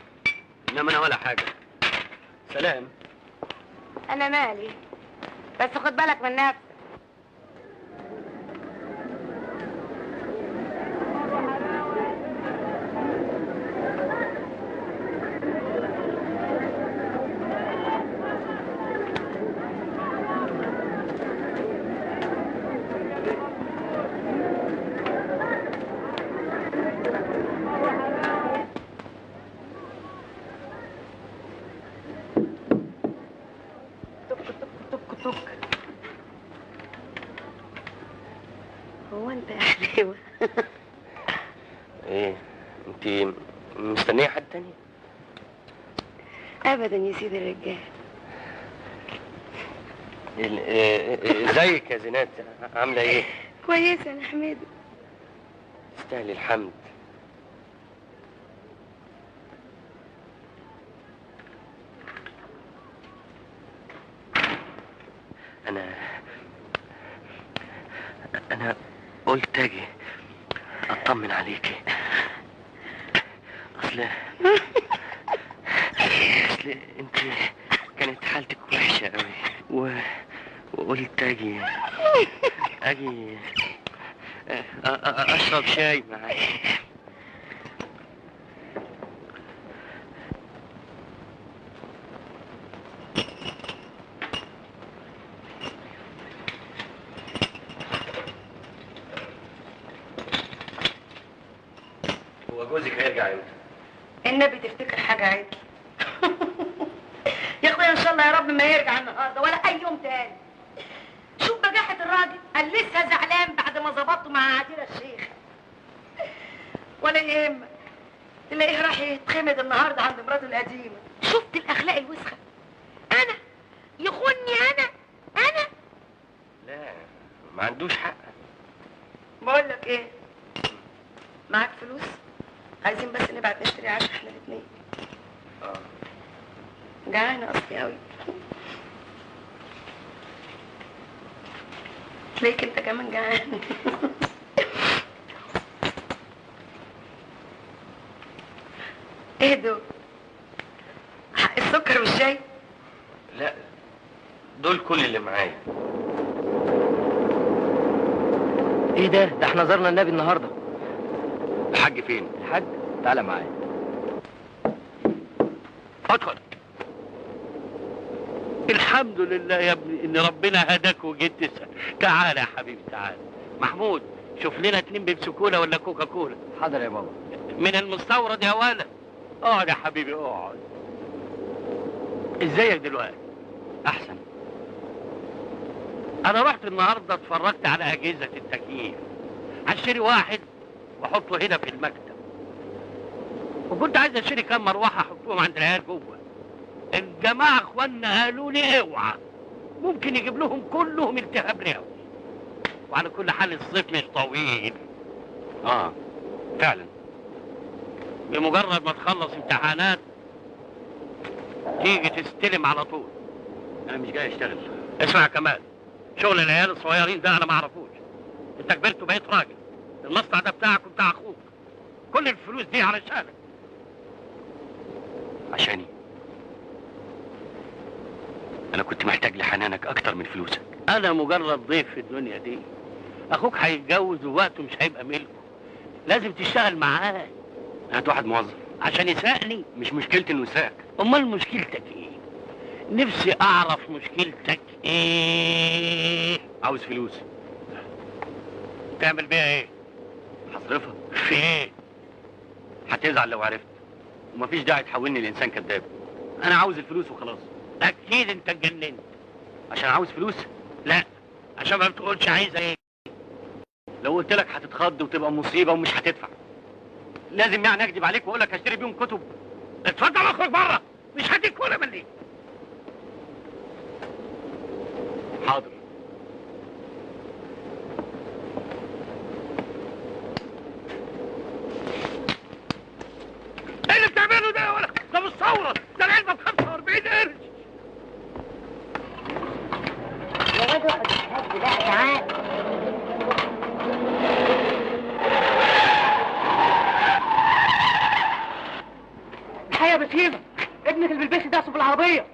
انما انا ولا حاجة. سلام. انا مالي، بس خد بالك من نفسك. هو انت يا حليوة؟ ايه؟ انت مستنية حد تاني؟ ابدا يا سيدي الرجال. ازيك يا زينات؟ عاملة ايه؟ كويسة يا حميدة. تستاهلي الحمد. انا قلت اجي اطمن عليكي. اصل انت كانت حالتك وحشه قوي وقلت اجي اشرب شاي معاك. هو جوزك هيرجع امتى؟ النبي تفتكر حاجه عدل. يا اخويا ان شاء الله يا رب ما يرجع النهارده ولا اي يوم تاني. شوف بجاحة الراجل، قال لسه زعلان بعد ما ظبطته مع عديلة الشيخ. ولا يهمك، تلاقيه راح يتخمد النهارده عند مراته القديمه. شفت الاخلاق الوسخه؟ انا يخوني انا لا ما عندوش حق. بقول لك ايه، معاك فلوس؟ عايزين بس نبعت نشتري عشاء احنا الاثنين. جعانه اصلي قوي. ليك انت كمان جعان. ايه دول؟ حق السكر والشاي؟ لا دول كل اللي معايا. ايه ده احنا زرنا النبي النهارده. الحاج فين؟ الحاج تعالى معايا. ادخل. الحمد لله يا ابني ان ربنا هداك وجيت تسال. تعالى يا حبيبي تعالى. محمود شوف لنا 2 بيبسي كولا ولا كوكا كولا. حاضر يا بابا. من المستورد يا ولد. اقعد يا حبيبي اقعد. ازيك دلوقتي؟ احسن. انا رحت النهارده اتفرجت على اجهزه التكييف. هشتري واحد واحطه هنا في المكتب. وكنت عايز اشتري كام مروحه احطهم عند العيال جوه. الجماعه اخواننا قالوا لي اوعى ممكن يجيب لهم كلهم التهاب رئوي. وعلى كل حال الصيف مش طويل. فعلا. بمجرد ما تخلص امتحانات تيجي تستلم على طول. انا مش جاي اشتغل. اسمع يا كمال، شغل العيال الصغيرين ده انا ما اعرفوش. انت كبرت وبقيت راجل. المصنع ده بتاعك وبتاع اخوك. كل الفلوس دي علشانك. عشاني؟ انا كنت محتاج لحنانك اكتر من فلوسك. انا مجرد ضيف في الدنيا دي. اخوك هيتجوز ووقته مش هيبقى ملكه. لازم تشتغل معاه. هات واحد موظف عشان يساقني. مش مشكلتي انه يساق. امال مشكلتك ايه؟ نفسي اعرف مشكلتك ايه. عاوز فلوس. تعمل بيها ايه؟ هصرفها. في ايه؟ هتزعل لو عرفت. ومفيش داعي تحولني لانسان كذاب. انا عاوز الفلوس وخلاص. اكيد انت اتجننت. عشان عاوز فلوس؟ لا عشان ما بتقولش عايز ايه. لو قلت لك هتتخض وتبقى مصيبه ومش هتدفع. لازم يعني اكذب عليك واقول لك هشتري بيهم كتب؟ اتفضل اخرج بره، مش هديك ولا مليم. حاضر. ايه اللي بتعمله ده يا ولد؟ ده مش ثوره، ده العلبه ب 45 قرش. يا واد اقعد تهدي بقى تعال. الحقيقة بتهيمة ابنك اللي بيلبسي ده في العربية.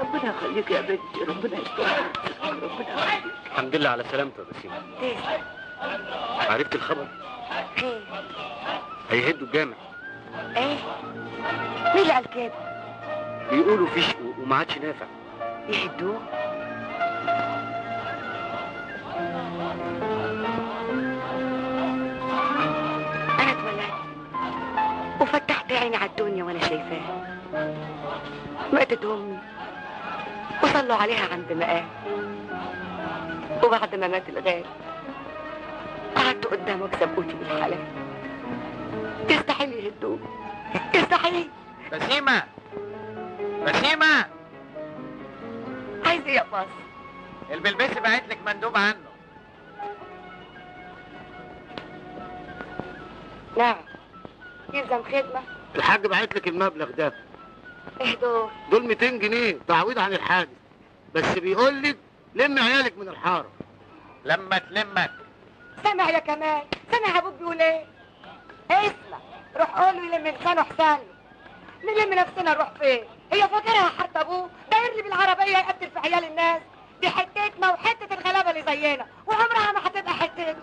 ربنا يخليك يا بنتي، ربنا يسترك، ربنا يخليك. الحمد لله على سلامته يا بسيمة. تسلم. عرفت الخبر؟ خير. هيهدوا الجامع. ايه؟ مين اللي قال كده؟ بيقولوا فيش وما عادش نافع. يهدوه؟ انا اتولدت وفتحت عيني على الدنيا وانا شايفاها. ماتت امي وصلوا عليها عند مقام، وبعد ما مات الغالي قعدت قدامه اكسب قوتي بالحلال. يستحيل يهدوه، يستحيل. بسيمة بسيمة، عايز ايه يا باص؟ البلبسي بعت لك مندوب عنه. نعم. يلزم خدمة؟ الحاج بعت لك المبلغ ده. ايه دول؟ دول 200 جنيه تعويض عن الحادث، بس بيقول لك لم عيالك من الحاره. لما تلمك. سامع يا كمال، سامع ابوك بيقول ايه؟ اسمع، روح قول له يلم لسانه احسن له. نلم نفسنا نروح فين؟ هي فاكرها حتى ابوه داير لي بالعربيه يقتل في عيال الناس. دي حتتنا وحته الغلابه اللي زينا، وعمرها ما هتبقى حتتنا.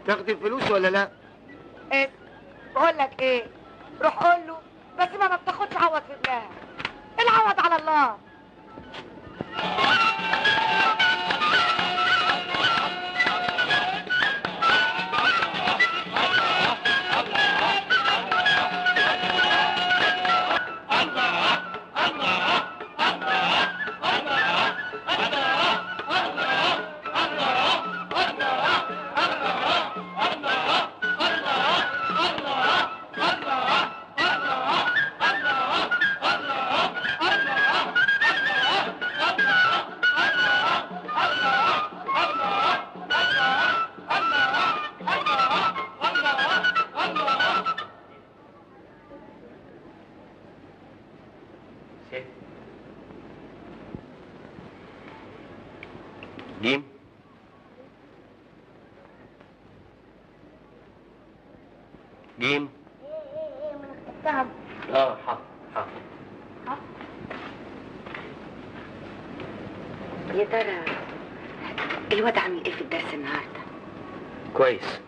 تاخدي الفلوس ولا لا؟ ايه؟ بقول لك ايه؟ روح قول له بس ما بتاخدش عوض في دماغك. العوض على الله. جيم. جيم. اه حاضر حاضر. يا ترى الواد عامل ايه في الدرس النهارده؟ كويس.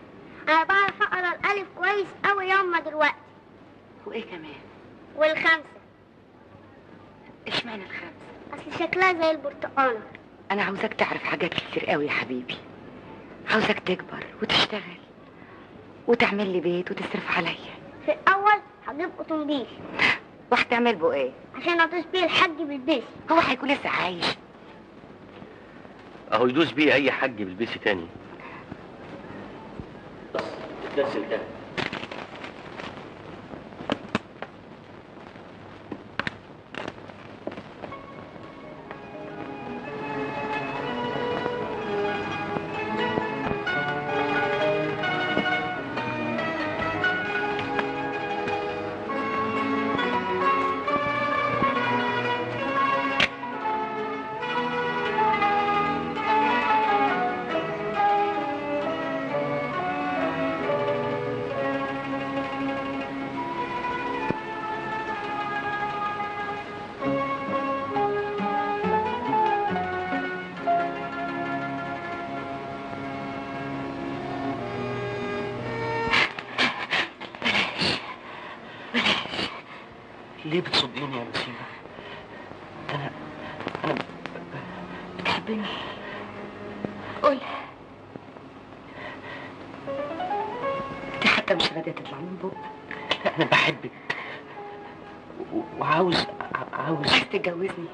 انا بعرف اقرا الالف كويس قوي ياما دلوقتي. وايه كمان؟ والخمسه. اشمعنى الخمسه؟ اصل شكلها زي البرتقاله. انا عاوزاك تعرف حاجات كتير قوي يا حبيبي. عاوزاك تكبر وتشتغل وتعمل لي بيت وتصرف عليا. في الاول هجيب اوتومبيل. وهتعمل بيه ايه؟ عشان اطوش بيه الحاج بالبيت. هو هيكون لسه عايش؟ اهو يدوس بيه اي حاج بالبيسي تاني. بس الدرس انتهى. ليه بتصدقيني يا بسيمة؟ أنا بتحبني؟ قول. دي حتى مش راضية تطلع من بقك. أنا بحبك وعاوز عايز تتجوزني؟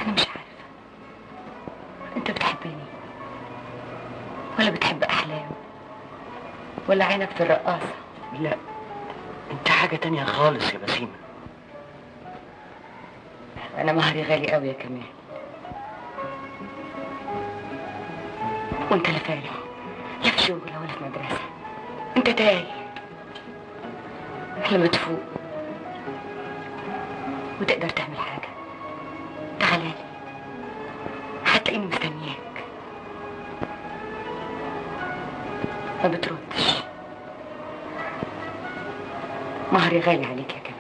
أنا مش عارفة أنت بتحبني ولا بتحب أحلام ولا عينك في الرقاصة؟ لا، انت حاجة تانية خالص يا بسيمة. أنا مهري غالي قوي يا كمال، وأنت لا فارغ لا في شغل ولا في مدرسة. أنت تايه. لما تفوق وتقدر تعمل حاجة تعالى لي، هتلاقيني مستنياك. ما بتردش. مهري غالي عليك يا كمال.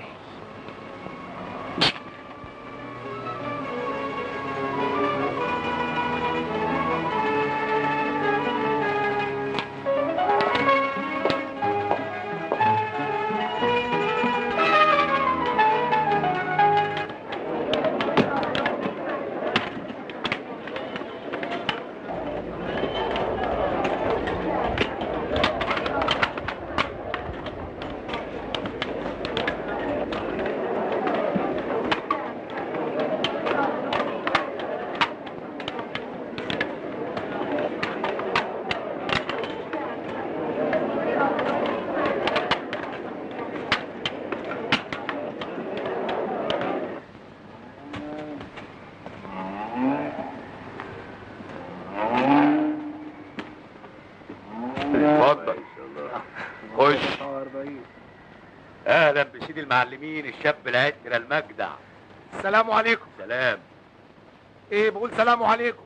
سيدي المعلمين الشاب العترة المجدع. السلام عليكم. سلام. ايه بقول سلام عليكم.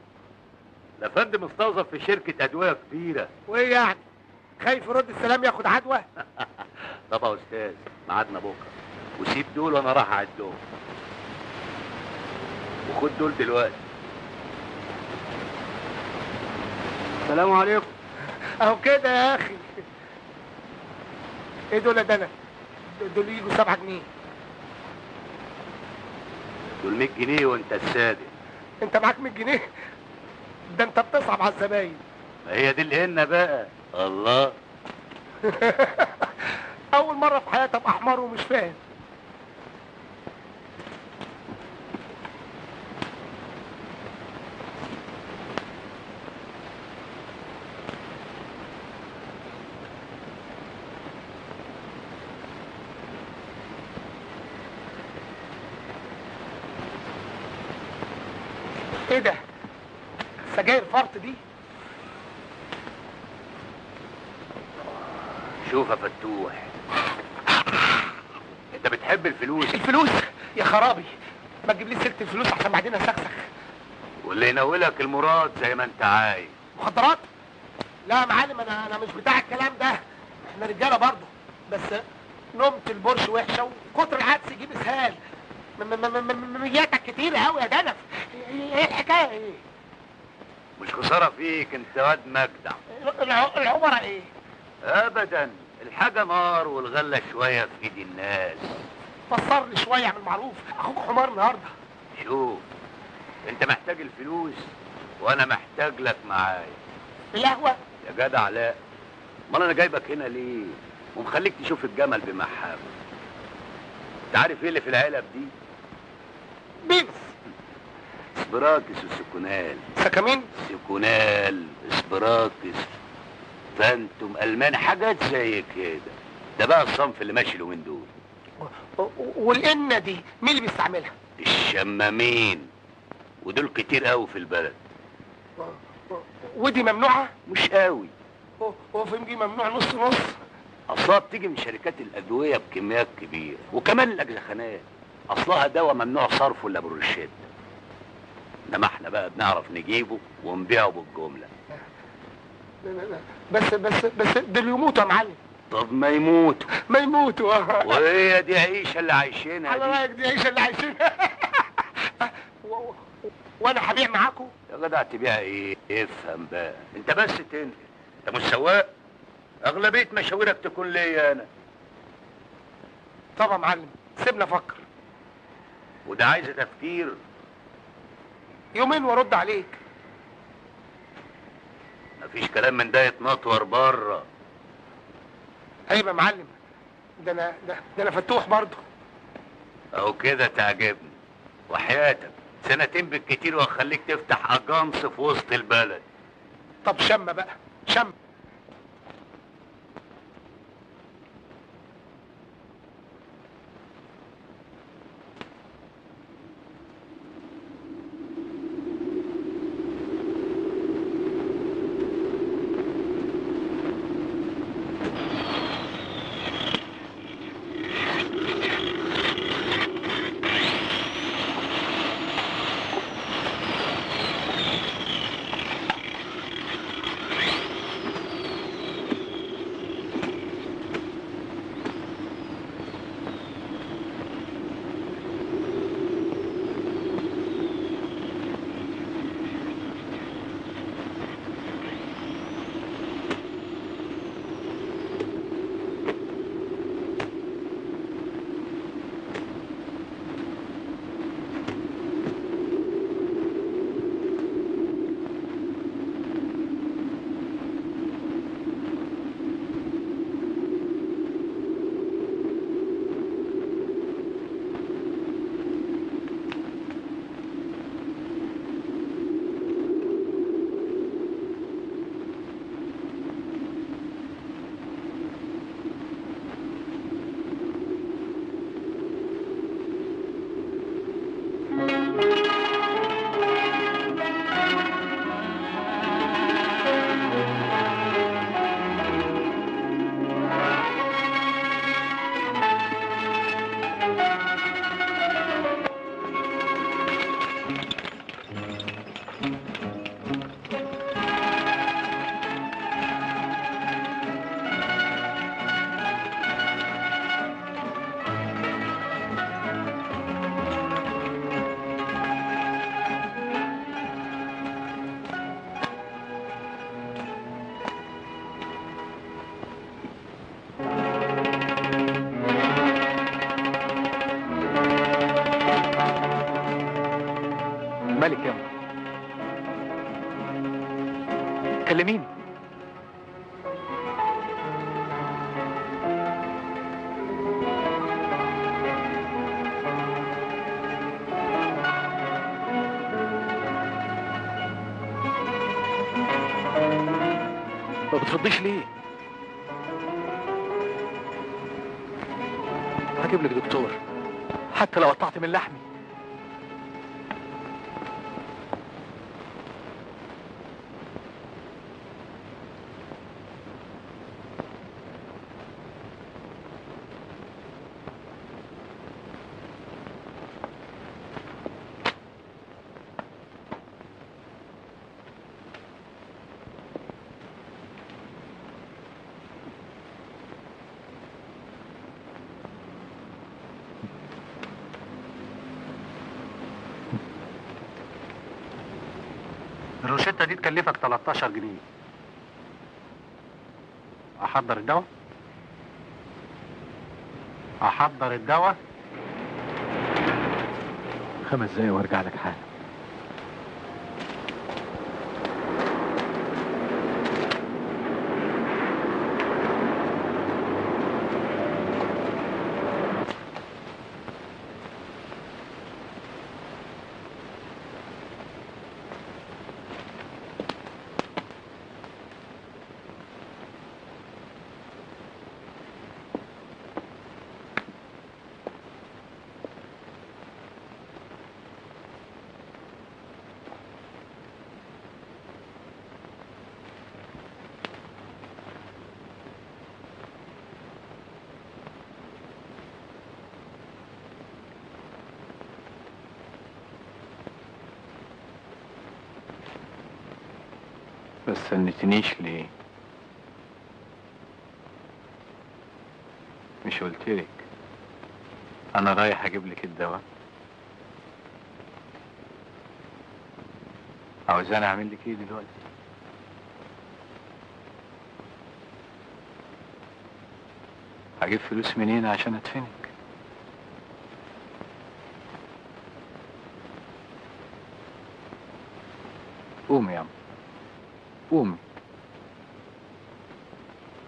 ده فندم مستوظف في شركة أدوية كبيرة. وايه يعني؟ خايف يرد السلام ياخد عدوى؟ طب يا أستاذ ميعادنا بكرة، وسيب دول وأنا راح أعدهم. وخد دول دلوقتي. السلام عليكم. اهو كده يا اخي. ايه دول ده انا؟ دول يجوا 7 جنيه. دول 100 جنيه وأنت السادس. انت معاك 100 جنيه؟ ده انت بتصعب على الزباين. ما هي دي الهنة بقى. الله. اول مرة في حياتي ابقى حمار ومش فاهم. ايه ده؟ سجاير فرط دي؟ شوف يا فتوح، انت بتحب الفلوس. الفلوس؟ يا خرابي، ما تجيب لي سيره الفلوس عشان بعدين اسخسخ. واللي ينولك المراد زي ما انت عايز. مخدرات؟ لا يا معلم، انا مش بتاع الكلام ده. احنا رجاله برضه، بس نومة البرش وحشه وكتر العدس يجيب اسهال. مياتك كتير قوي يا جنف. ايه الحكايه ايه؟ مش خساره فيك، انت واد مجدع. العمرة ايه؟ ابدا، الحاجه نار والغله شويه في ايد الناس. فسر لي شويه عن المعروف، اخوك حمار النهارده. شوف، انت محتاج الفلوس وانا محتاج لك معايا. القهوه؟ يا جدع لا. امال انا جايبك هنا ليه؟ ومخليك تشوف الجمل بمحبه. انت عارف ايه اللي في العلب دي؟ بيبس. اسبراكس وسكونال. سكامين؟ سكونال، اسبراكس، فانتوم، المان، حاجات زي كده. ده بقى الصنف اللي ماشي اليومين دول. والقنه دي مين اللي بيستعملها؟ الشمامين، ودول كتير قوي في البلد. ودي ممنوعه؟ مش قوي. هو فين دي ممنوع نص نص؟ اصلها بتيجي من شركات الادويه بكميات كبيره، وكمان الاجزخانات اصلها دواء ممنوع صرفه الا بالرشاد. انما احنا بقى بنعرف نجيبه ونبيعه بالجمله. بس دول يموتوا يا معلم. طب ما يموتوا. ما يموتوا. وهي دي عيشه اللي عايشينها على رايك دي عيشه اللي عايشينها. وانا هبيع معاكم؟ يا جدع تبيع ايه؟ افهم بقى، انت بس تنقل. انت مش سواق؟ اغلبيه مشاويرك تكون ليا انا. طب يا معلم سيبنا افكر. وده عايز تفكير. يومين وارد عليك. مفيش كلام من ده يتنطور بره. عيب يا معلم، ده انا فتوح برضه. اهو كده تعجبني، وحياتك 2 بالكتير وهخليك تفتح اجانس في وسط البلد. طب شم بقى، شم. مالك يا أم؟ كلميني. ما بترديش ليه؟ هجيب لك دكتور حتى لو قطعت من لحمي. الروشتة دي تكلفك 13 جنيه. أحضر الدواء؟ أحضر الدواء؟ 5 دقايق وارجع لك حالا. بس سنتنيش ليه؟ مش قلتلك انا رايح اجيب لك الدواء؟ عاوزاني اعمل لك ايه دلوقتي؟ هجيب فلوس منين عشان ادفنك؟ قومي يا عم، قومي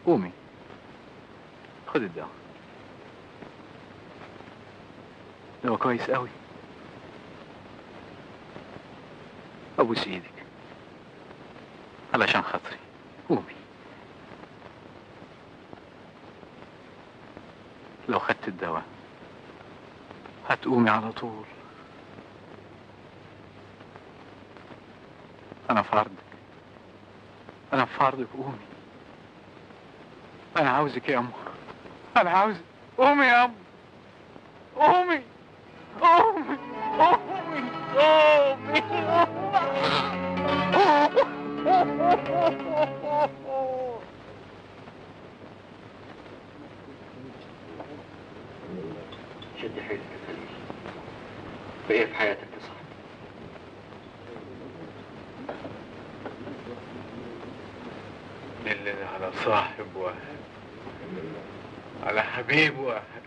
قومي، خد الدواء. دواء كويس قوي. ابوس ايدك علشان خاطري، قومي. لو خدت الدواء هتقومي على طول. انا في عرضك، انا في عرضك، قومي. انا عاوزك يا أم، انا عاوزك. قومي يا أم، قومي قومي قومي قومي. شد حيلك يا خليل. في ايه في حياتك يا صاحبي؟ دلني على صاحب واحد، على حبيب واحد.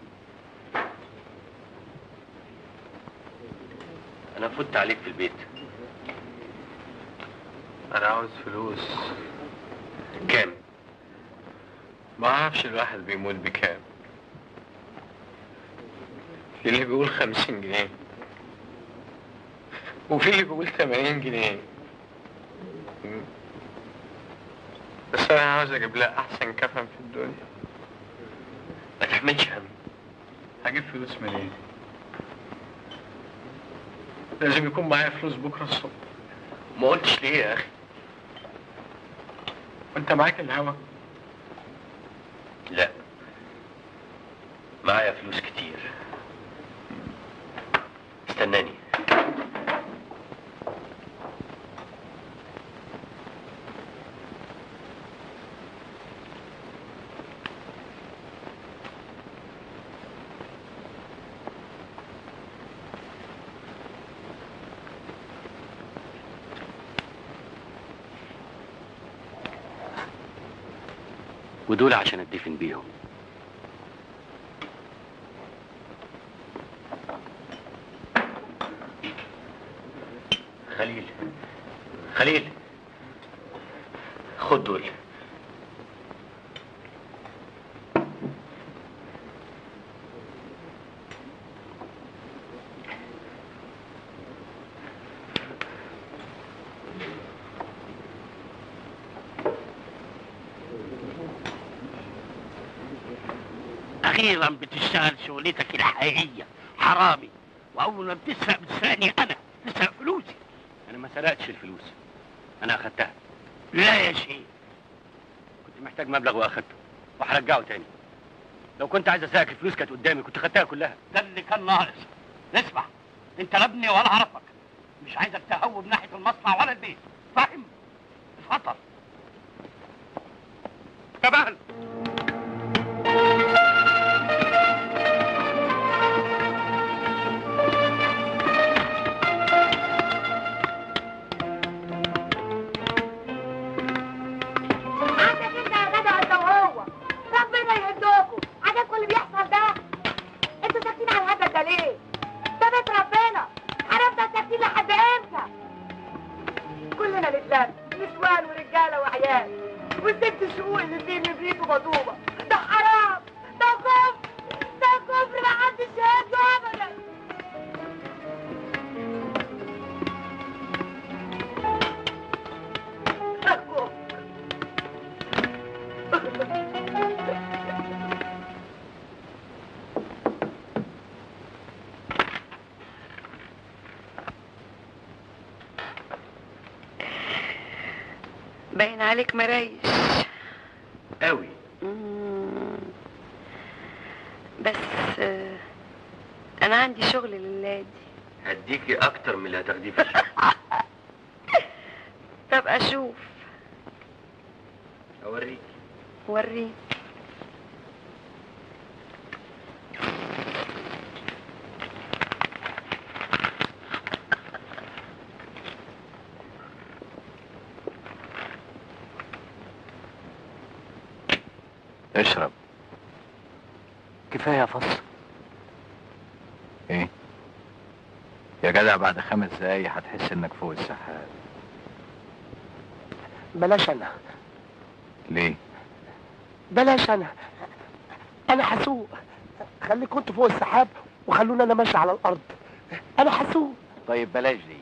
انا فت عليك في البيت. انا عاوز فلوس. كام؟ ما اعرفش الواحد بيموت بكام. في اللي بيقول 50 جنيه وفي اللي بيقول 80 جنيه. بس انا عاوز اجيب لها احسن كفن في الدنيا. ما تحملش هم. هجيب فلوس منين؟ لازم يكون معايا فلوس بكره الصبح. ما قلتش ليه يا اخي؟ وانت معاك الهوا؟ لا، معايا فلوس كتير. استناني. ودول عشان اتدفن بيهم. خليل خليل، خد دول. اخيرا بتشتغل شغلتك الحقيقيه، حرامي. واول ما بتسرق بتسرقني انا، تسرق فلوسي. انا ما سرقتش الفلوس، انا اخدتها. لا يا شيخ، كنت محتاج مبلغ واخدته وهرجعه تاني. لو كنت عايز اسرقك الفلوس كانت قدامي، كنت خدتها كلها. ده اللي كان ناقص. اسمع، انت لا ابني ولا اعرفك، مش عايزك تهوب ناحيه المصنع ولا البيت، فاهم؟ اتفضل. تمام. نسوان ورجاله وعيال والست شقوق اللي فيه نبريت وبطوبه. ده حرام، ده كفر، ده كفر ما حدش يهده ابدا. ده كفر. باين عليك مريش قوي. بس انا عندي شغل الليلة دي. هديكي اكتر من اللي هتاخديه في الشغل. طب اشوف. اوريك. وريني. اشرب. كفايه يا فص. ايه يا جدع، بعد 5 دقايق هتحس انك فوق السحاب. بلاش انا. ليه؟ بلاش انا هسوق. خليكوا انتوا فوق السحاب وخلوني انا ماشي على الارض. انا هسوق. طيب بلاش دي،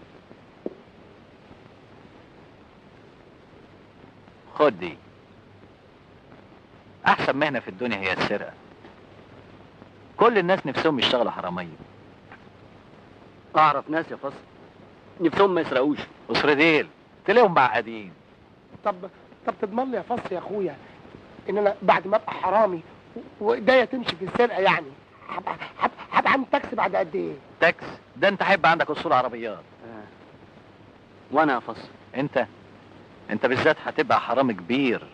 خد دي. احسن مهنة في الدنيا هي السرقة. كل الناس نفسهم يشتغلوا حرامية. اعرف ناس يا فصل نفسهم ما يسرقوش. اسرديل تلاقيهم معقدين. طب تضمن لي يا فص يا اخويا ان انا بعد ما ابقى حرامي وايديا تمشي في السرقه، يعني هبقى عندي تاكسي بعد قد ايه؟ تاكس؟ ده انت هيبقى عندك اصول عربيات. وانا يا فصل انت بالذات هتبقى حرامي كبير،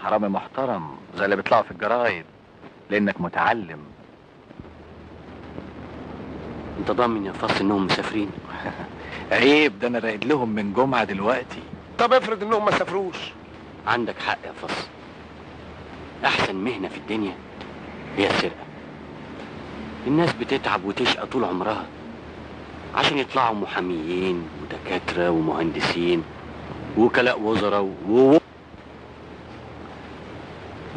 حرامي محترم زي اللي بيطلعوا في الجرايد، لانك متعلم. انت ضامن يا فصل انهم مسافرين؟ عيب، ده انا راقد لهم من جمعة دلوقتي. طب افرض انهم ما سافروش. عندك حق يا فصل، احسن مهنة في الدنيا هي السرقة. الناس بتتعب وتشقى طول عمرها عشان يطلعوا محاميين ودكاترة ومهندسين ووكلاء وزراء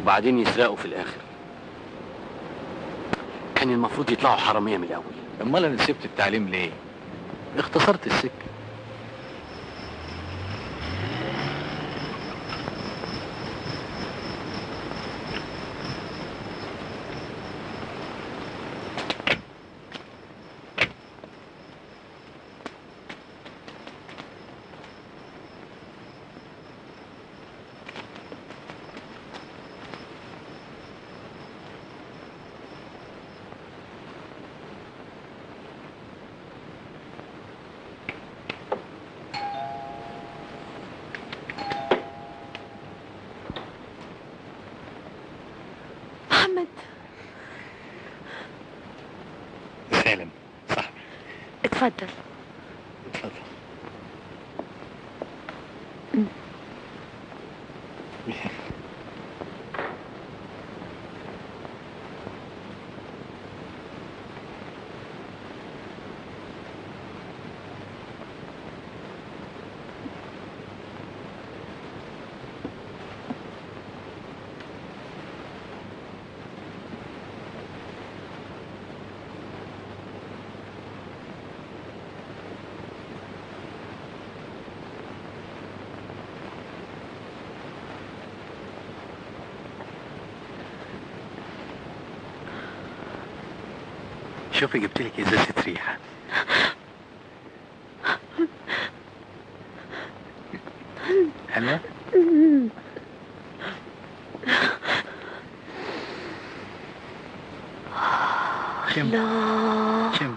وبعدين يسرقوا في الاخر. كان المفروض يطلعوا حرامية من الاول. امال انا سبت التعليم ليه؟ اختصرت السكة. سالم صاحبي، اتفضل. اتفضل. شوفي جبت لك ازازه ريحه. حلوه؟ شم لا شم.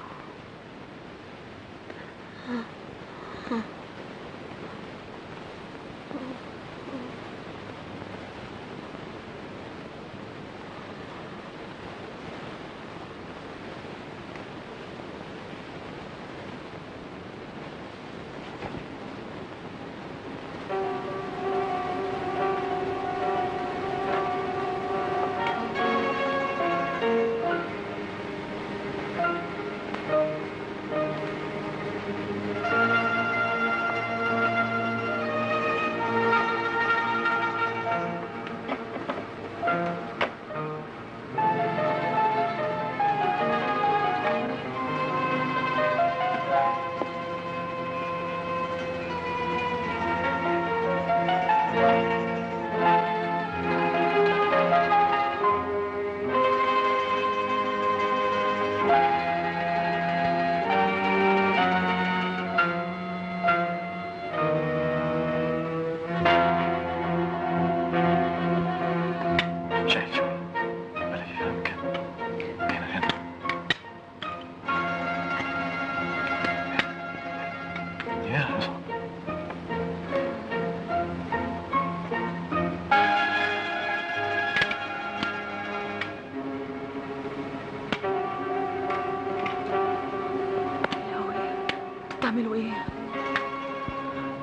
بتعملوا ايه؟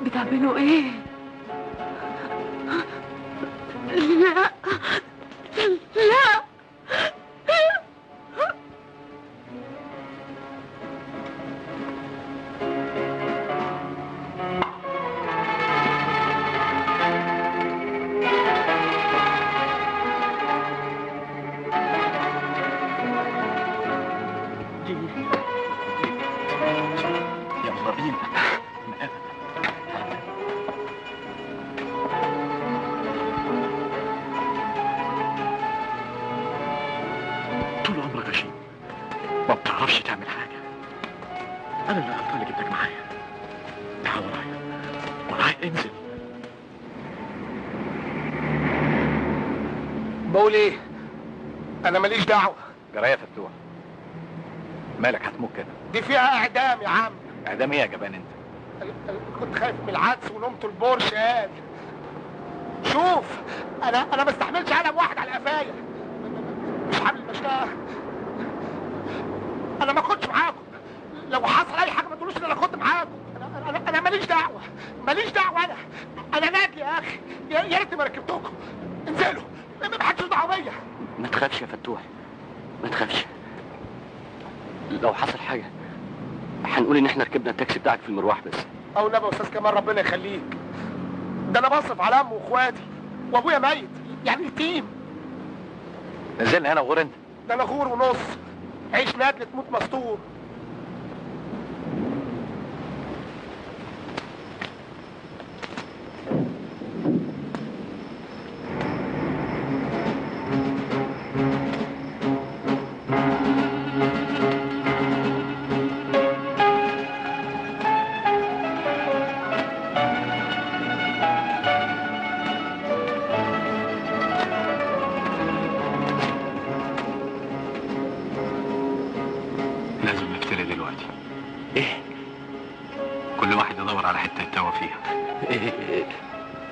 بتعملوا ايه؟ لا لا يلا بينا. طول عمرك غشيم، ما بتعرفش تعمل حاجة. أنا اللي غلطان اللي جبتك معايا. تعال ورايا انزل. بقول ايه؟ انا ماليش دعوه. جرايه فتوح، مالك هتموت كده؟ دي فيها اعدام يا عم. اعدام ايه يا جبان انت؟ كنت خايف من العدس ونمت البورش قال. شوف انا ما استحملش قلم واحد على قفايا. مش حامل مشتاق. انا ما كنتش معاكم. لو حصل اي حاجه ما تقولوش ان انا كنت معاكم. انا ماليش دعوه. ماليش دعوه. انا نادي يا اخي. يا ريت ما ركبتكم. انزلوا، ما حدش دعوه بيا. ما تخافش يا فتوح، ما تخافش. لو حصل حاجة هنقول ان احنا ركبنا التاكسي بتاعك في المروح بس. او نبي يا استاذ كمال، ربنا يخليك. ده انا بصرف على امي واخواتي وابويا ميت، يعني التيم. نزلنا انا وغور انت. ده انا غور ونص، عيش نادل تموت مستور. لازم نفترق دلوقتي. ايه؟ كل واحد يدور على حته يتوه فيها.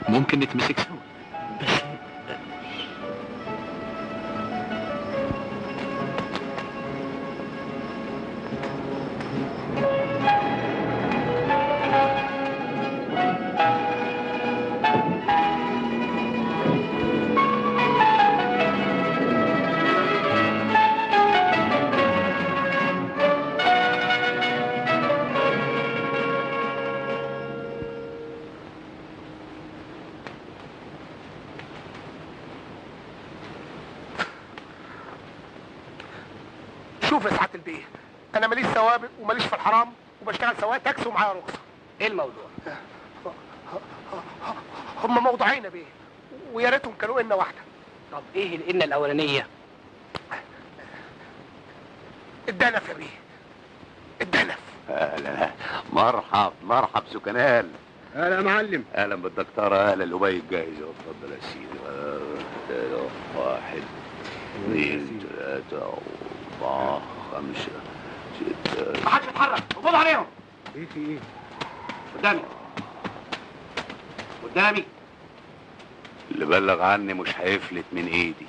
ممكن نتمسك سوا بس. شوف يا سعاده البيه، انا ماليش سوابق وماليش في الحرام وبشتغل سواق تاكسي ومعايا رخصه. ايه الموضوع؟ هم موضوعين يا بيه، ويا ريتهم كانوا إنة واحده. طب ايه الإنة الأولانية؟ الدنف يا بيه، الدنف. اهلا، مرحب سكنال. اهلا يا معلم. اهلا بالدكتوره، اهلا القبيل جاهز. اتفضل يا سيدي. 1 2 3 4 5 6. ما حدش يتحرك، قبض عليهم. ايه في ايه؟ قدامي. اللي بلغ عني مش هيفلت من ايدي.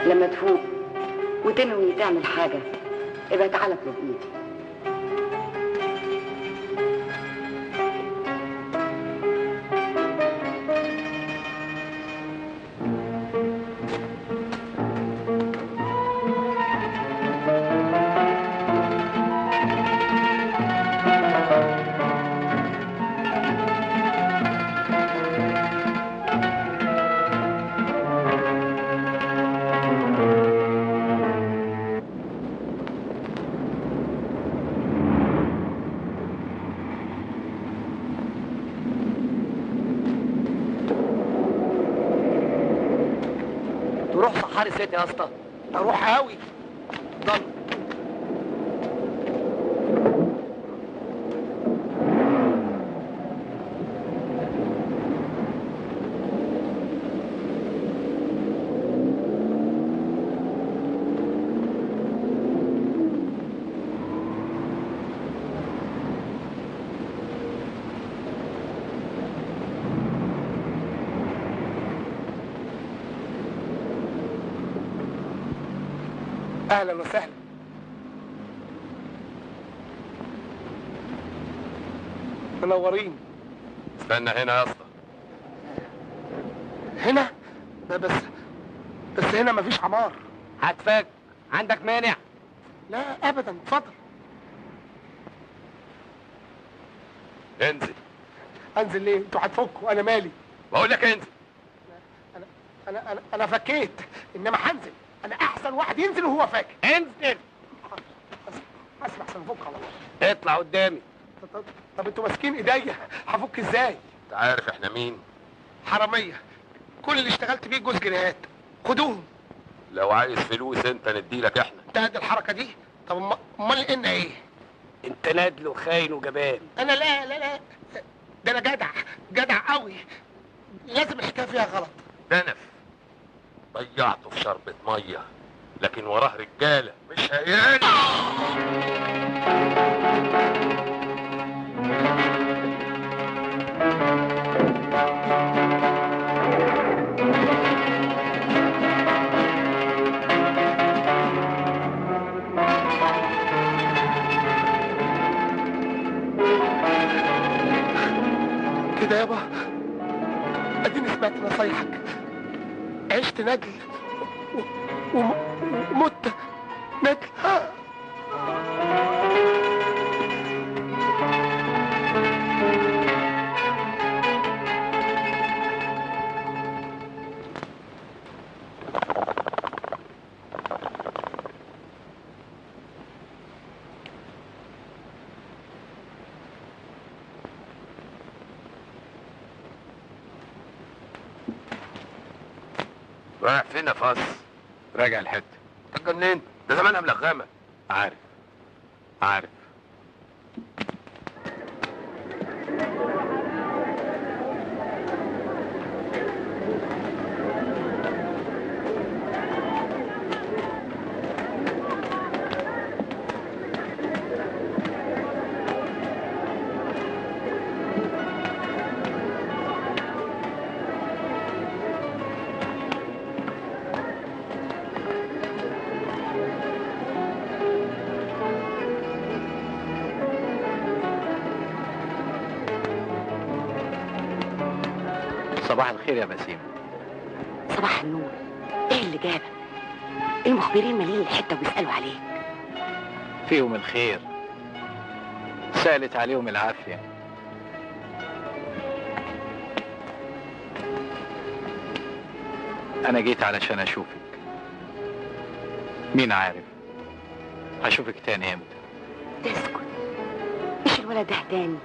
لما تفوق وتنوي تعمل حاجة ابقى تعالى اطلب ايدي. تروح صحاري ست يا اسطى؟ اروح قوي. ضل اهلا وسهلا. منورين. استنى هنا يا اسطى. هنا؟ لا بس هنا مفيش عمار. هتفك، عندك مانع؟ لا ابدا، اتفضل. انزل. انزل ليه؟ انتوا هتفكوا، انا مالي؟ بقول لك انزل. انا فكيت، انما هنزل. انا احسن واحد ينزل وهو فاكر. انزل. اسمع احسن فك على الله. اطلع قدامي. طب انتوا ماسكين ايديا، هفك ازاي؟ انت عارف احنا مين؟ حراميه. كل اللي اشتغلت بيه جوز جنيهات. خدوهم. لو عايز فلوس انت نديلك احنا. انت قد الحركه دي؟ طب امال ان ايه؟ انت نادل وخاين وجبان. انا لا ده انا جدع قوي. لازم الحكايه فيها غلط. دنف ضيعته في شربة ميه، لكن وراه رجاله مش هياني. كده يابا، اديني سمعت نصايحك، عشت ندل ومت ندل. رايح فين يا فاس؟ راجع الحته. انت اتجننت؟ ده زمانها ملغمه. عارف. صباح الخير يا بسيم. صباح النور. ايه اللي جابك؟ المخبرين مالين الحته وبيسالوا عليك. فيهم الخير، سالت عليهم العافيه. انا جيت علشان اشوفك، مين عارف هشوفك تاني امتى. تسكت، مش الولد ده تاني.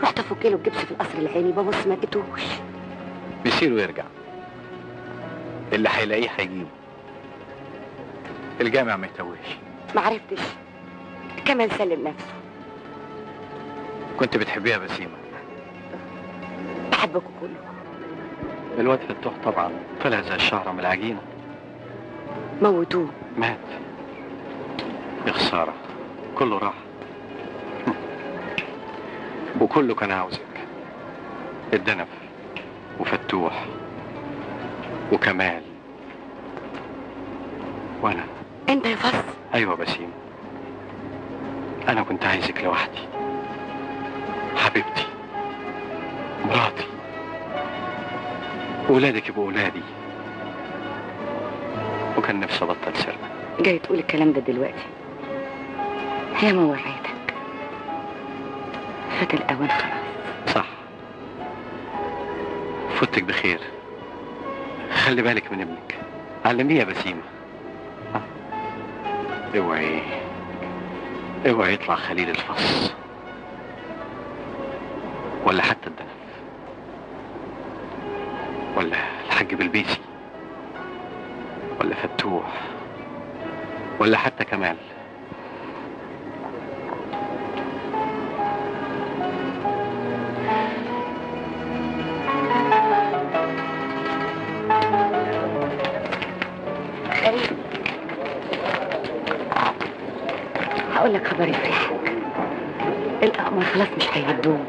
رحت افك له الجبس في القصر العيني، ببص ما لقيتوش. بيصير ويرجع، اللي هيلاقيه هيجيبه. الجامع ما يتوهش. ما عرفتش كمان سلم نفسه. كنت بتحبيها بسيمة؟ بحبكم كلكم. الواد فتوح طبعا طلع زي الشعرة من العجينة. موتوه. مات. يا خسارة، كله راح. وكله كان عاوزك. الدنف وفتوح وكمال وانا. انت يا فص؟ ايوه بسيم، انا كنت عايزك لوحدي، حبيبتي، مراتي، ولادك يبقوا ولادي. وكان نفسي ابطل سرقة. جاي تقول الكلام ده دلوقتي؟ هي ما وعيتك، فات الاوان خلاص. صح، فوتك بخير. خلي بالك من ابنك، علميه يا بسيمة. اوعي اوعي يطلع خليل الفص ولا حتى الدنف ولا الحاج بالبيسي ولا فتوح ولا حتى كمال. غريب، هقول لك خبر يفرحك. القمر خلاص مش هيهدوه.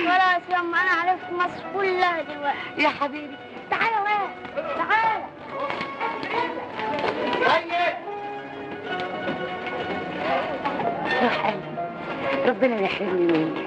خلاص يما انا عرفت مصر كلها دلوقتي. يا حبيبي تعالى وين؟ تعالى. روح قلبي، ربنا يحرمني منك.